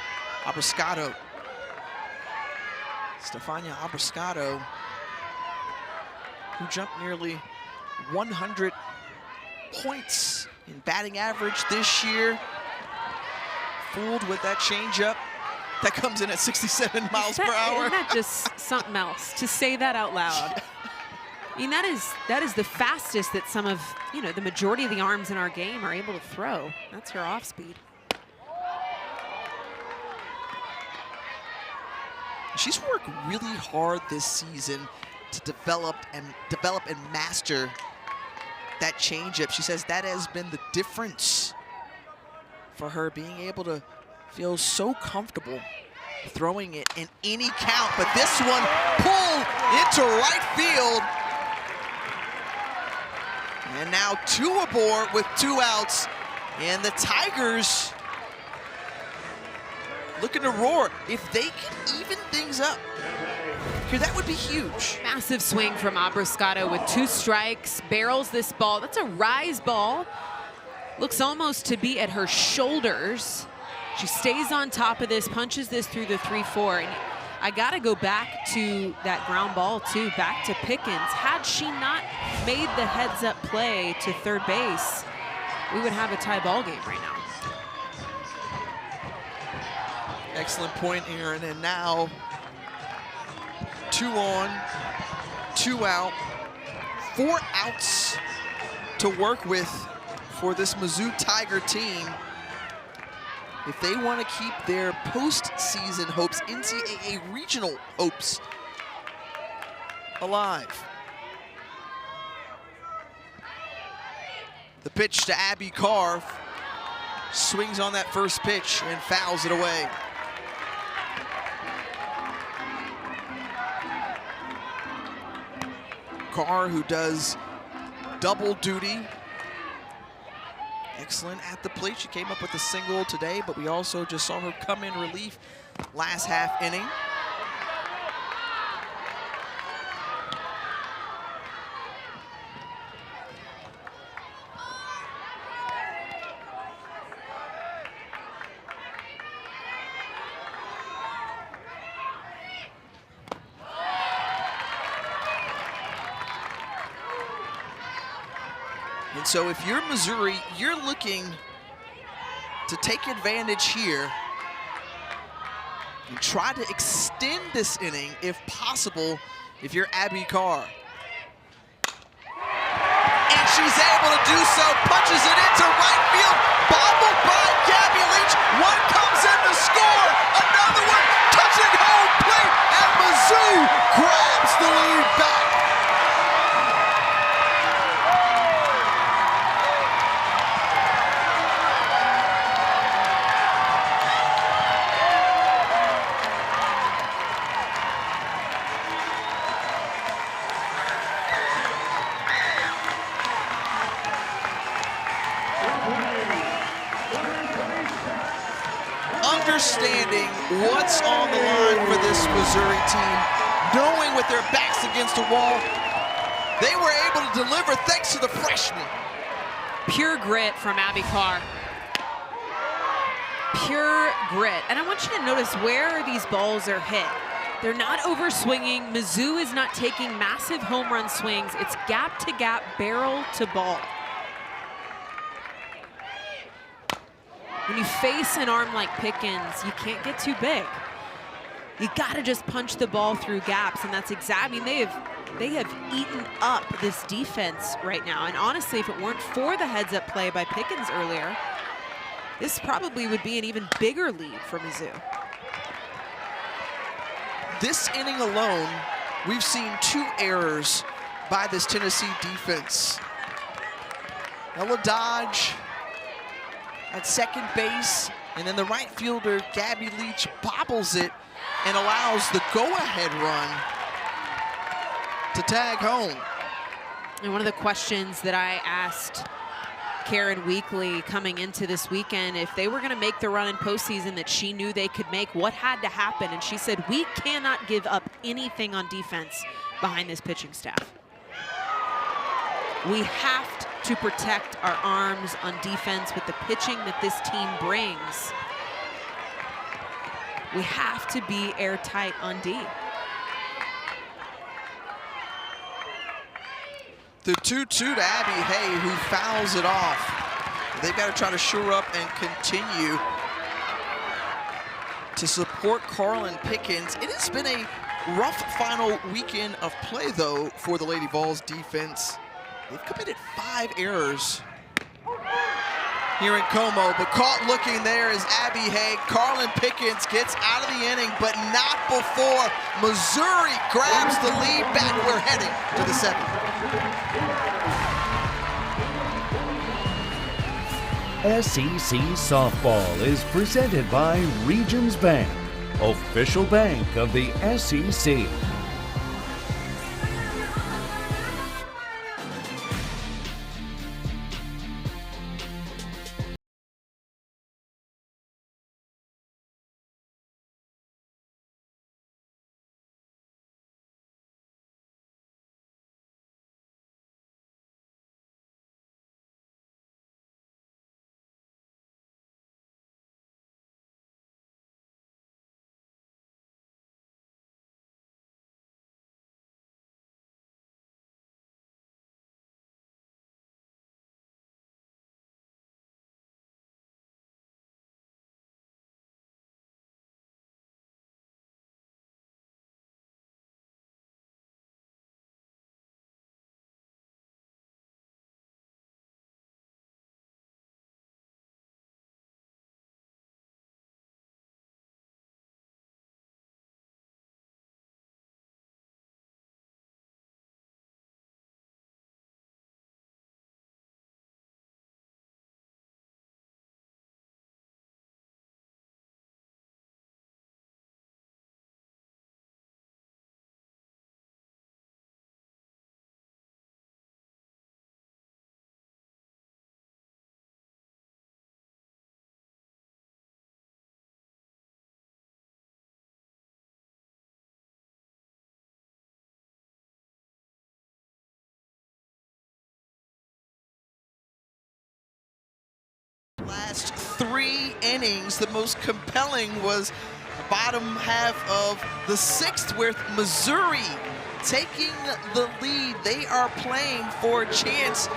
Abrascato. Stefania Abrascato, who jumped nearly 100 points in batting average this year. Fooled with that changeup that comes in at 67 miles per hour. Isn't that just something else to say that out loud? I mean, that is the fastest that some of, the majority of the arms in our game are able to throw. That's her off speed. She's worked really hard this season to develop and master that changeup. She says that has been the difference for her, being able to feel so comfortable throwing it in any count. But this one pulled into right field. And now 2 aboard with 2 outs. And the Tigers looking to roar. If they can even things up here, that would be huge. Massive swing from Abrascato with 2 strikes, barrels this ball. That's a rise ball. Looks almost to be at her shoulders. She stays on top of this, punches this through the 3-4. And I gotta go back to that ground ball too, back to Pickens. Had she not made the heads up play to third base, we would have a tie ball game right now. Excellent point, Aaron. And now 2 on, 2 out, 4 outs to work with for this Mizzou Tiger team. If they want to keep their postseason hopes, NCAA regional hopes, alive. The pitch to Abby Carr, swings on that first pitch and fouls it away. Carr, who does double duty. Excellent at the plate. She came up with a single today, but we also just saw her come in relief last half inning. And so if you're Missouri, you're looking to take advantage here and try to extend this inning if possible if you're Abby Carr. And she's able to do so, punches it into right field, bobbled by Gabby Leach. One comes in to score, another one touching home plate, and Mizzou grabs the lead back. Understanding what's on the line for this Missouri team, knowing with their backs against the wall, they were able to deliver thanks to the freshman. Pure grit from Abby Carr. Pure grit. And I want you to notice where these balls are hit. They're not over swinging. Mizzou is not taking massive home run swings. It's gap to gap, barrel to ball. When you face an arm like Pickens, you can't get too big. You gotta just punch the ball through gaps, and that's exactly, I mean, they have eaten up this defense right now. And honestly, if it weren't for the heads-up play by Pickens earlier, this probably would be an even bigger lead for Mizzou. This inning alone, we've seen 2 errors by this Tennessee defense. Ella Dodge at second base, and then the right fielder, Gabby Leach, bobbles it and allows the go-ahead run to tag home. And one of the questions that I asked Karen Weekly coming into this weekend, if they were going to make the run in postseason that she knew they could make, what had to happen? And she said, we cannot give up anything on defense behind this pitching staff. We have to protect our arms on defense with the pitching that this team brings. We have to be airtight on D. The 2-2 to Abby Hay, who fouls it off. They've got to try to shore up and continue to support Carlin Pickens. It has been a rough final weekend of play, though, for the Lady Vols defense. They've committed 5 errors here in Como, but caught looking there is Abby Hay. Carlin Pickens gets out of the inning, but not before Missouri grabs the lead back. We're heading to the 7th. SEC Softball is presented by Regions Bank, official bank of the SEC. Last 3 innings, the most compelling was the bottom half of the 6th with Missouri taking the lead. They are playing for a chance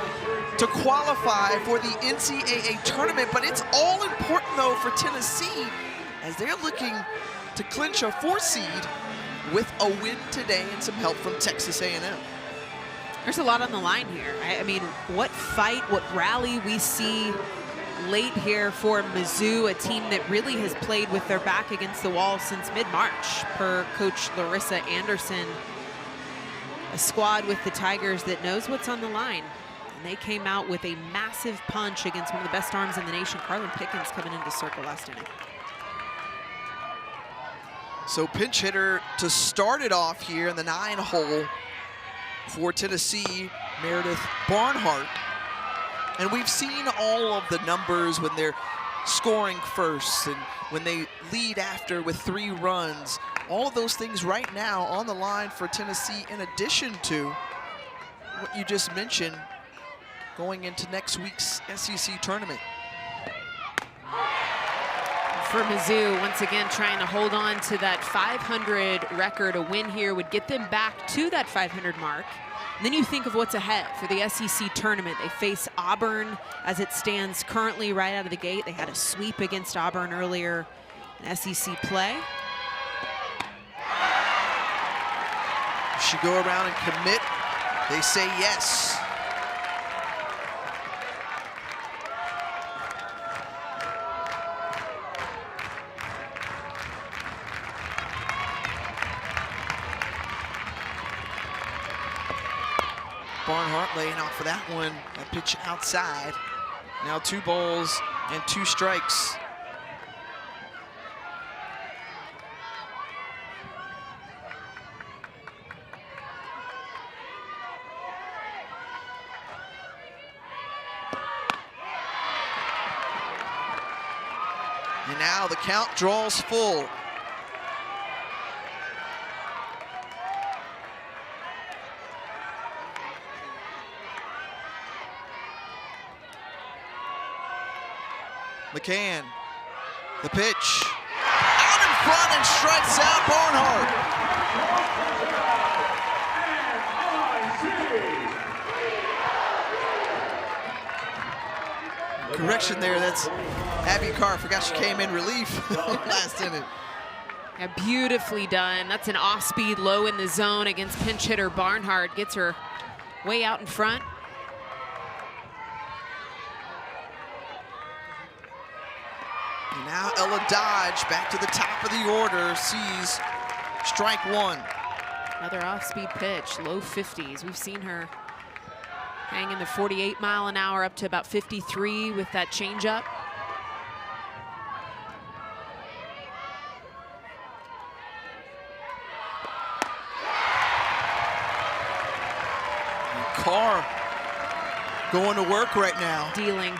to qualify for the NCAA tournament, but it's all important though for Tennessee as they're looking to clinch a 4 seed with a win today and some help from Texas A&M. There's a lot on the line here. I mean, what fight, what rally we see late here for Mizzou, a team that really has played with their back against the wall since mid-March, per Coach Larissa Anderson. A squad with the Tigers that knows what's on the line. And they came out with a massive punch against one of the best arms in the nation, Carlin Pickens, coming into circle last inning. So pinch hitter to start it off here in the 9 hole for Tennessee, Meredith Barnhart. And we've seen all of the numbers when they're scoring first and when they lead after with 3 runs. All of those things right now on the line for Tennessee, in addition to what you just mentioned going into next week's SEC tournament. For Mizzou, once again, trying to hold on to that 500 record. A win here would get them back to that 500 mark. And then you think of what's ahead for the SEC tournament. They face Auburn as it stands currently right out of the gate. They had a sweep against Auburn earlier in SEC play. Should go around and commit. They say yes. Barnhart laying off for that one. That pitch outside. Now 2 balls and 2 strikes. And now the count draws full. McCann, the pitch, out in front and strikes out Barnhart. Correction there, that's Abby Carr. Forgot she came in relief last inning. Yeah, beautifully done. That's an off-speed low in the zone against pinch hitter Barnhart. Gets her way out in front. And now Ella Dodge back to the top of the order, sees strike one. Another off-speed pitch, low 50s. We've seen her hang in the 48 mile an hour up to about 53 with that changeup. Carr going to work right now. Dealing.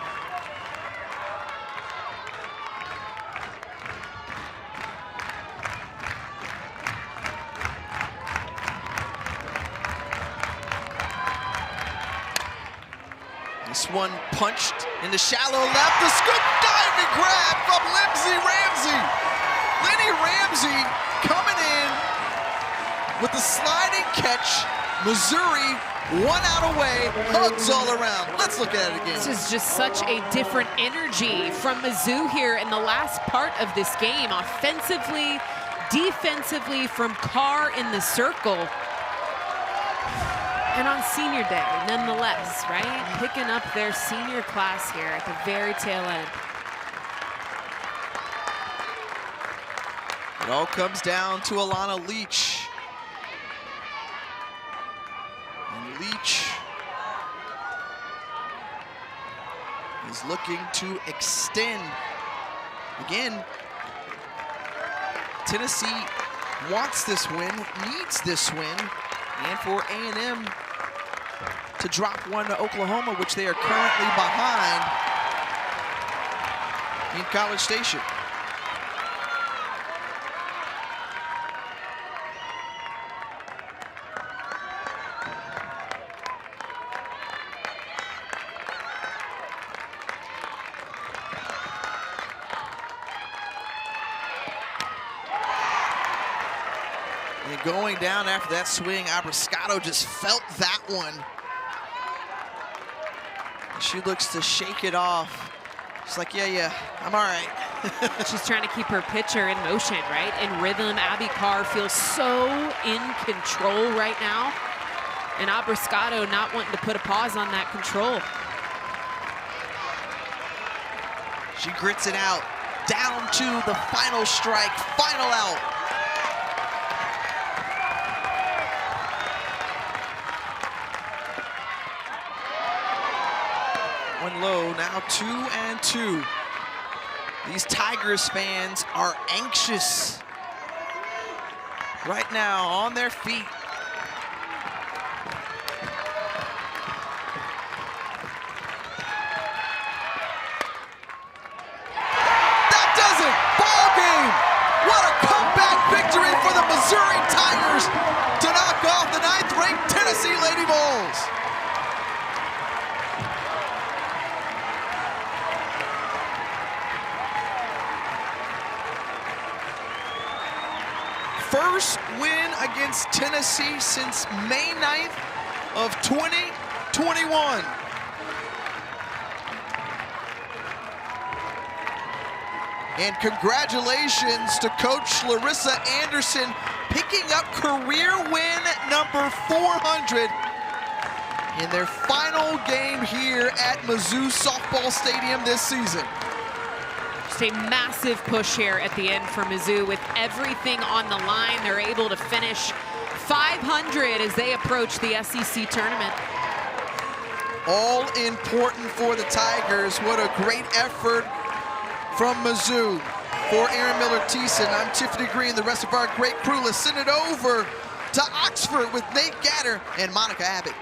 This one punched into shallow left. The scoop diving grab from Lindsey Ramsey. Lenny Ramsey coming in with the sliding catch. Missouri 1 out away, hugs all around. Let's look at it again. This is just such a different energy from Mizzou here in the last part of this game. Offensively, defensively, from Carr in the circle. And on senior day, nonetheless, right? Picking up their senior class here at the very tail end. It all comes down to Alana Leach. And Leach is looking to extend. Again, Tennessee wants this win, needs this win, and for A&M to drop one to Oklahoma, which they are currently behind in College Station. And going down after that swing, Abriscato just felt that one. She looks to shake it off. She's like, yeah, I'm all right. She's trying to keep her pitcher in motion, right? In rhythm. Abby Carr feels so in control right now. And Abriscato not wanting to put a pause on that control. She grits it out. Down to the final strike, final out. One low, now 2-2. These Tigers fans are anxious right now, on their feet. That does it! Ball game! What a comeback victory for the Missouri Tigers to knock off the 9th-ranked Tennessee Lady Vols. First win against Tennessee since May 9th of 2021. And congratulations to Coach Larissa Anderson picking up career win number 400 in their final game here at Mizzou Softball Stadium this season. Just a massive push here at the end for Mizzou with everything on the line. They're able to finish 500 as they approach the SEC tournament. All important for the Tigers. What a great effort from Mizzou. For Aaron Miller-Thiessen, I'm Tiffany Green, the rest of our great crew. Let's send it over to Oxford with Nate Gatter and Monica Abbott.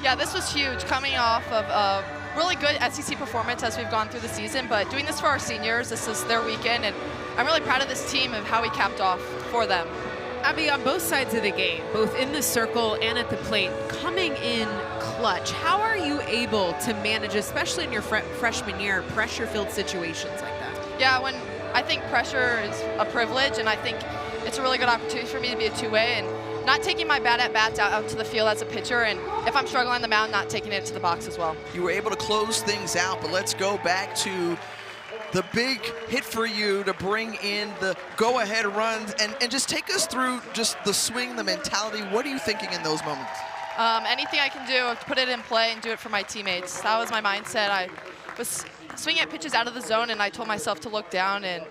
Yeah, this was huge, coming off of a really good SEC performance as we've gone through the season, but doing this for our seniors, this is their weekend, and I'm really proud of this team of how we capped off for them. Abby, on both sides of the game, both in the circle and at the plate, coming in clutch, how are you able to manage, especially in your freshman year, pressure-filled situations like that? Yeah, when I think pressure is a privilege, and I think it's a really good opportunity for me to be a two-way, and not taking my bad at-bats out to the field as a pitcher, and if I'm struggling on the mound, not taking it to the box as well. You were able to close things out, but let's go back to the big hit for you to bring in the go-ahead runs, and just take us through just the swing, the mentality. What are you thinking in those moments? Anything I can do to put it in play and do it for my teammates. That was my mindset. I was swinging at pitches out of the zone, and I told myself to look down, and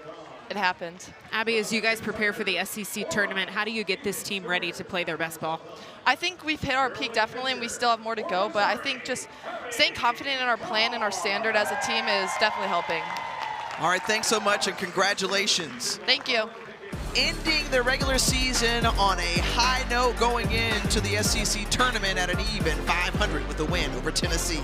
it happened. Abby, as you guys prepare for the SEC tournament, how do you get this team ready to play their best ball? I think we've hit our peak definitely, and we still have more to go, but I think just staying confident in our plan and our standard as a team is definitely helping. All right, thanks so much, and congratulations. Thank you. Ending the regular season on a high note, going into the SEC tournament at an even 500 with a win over Tennessee.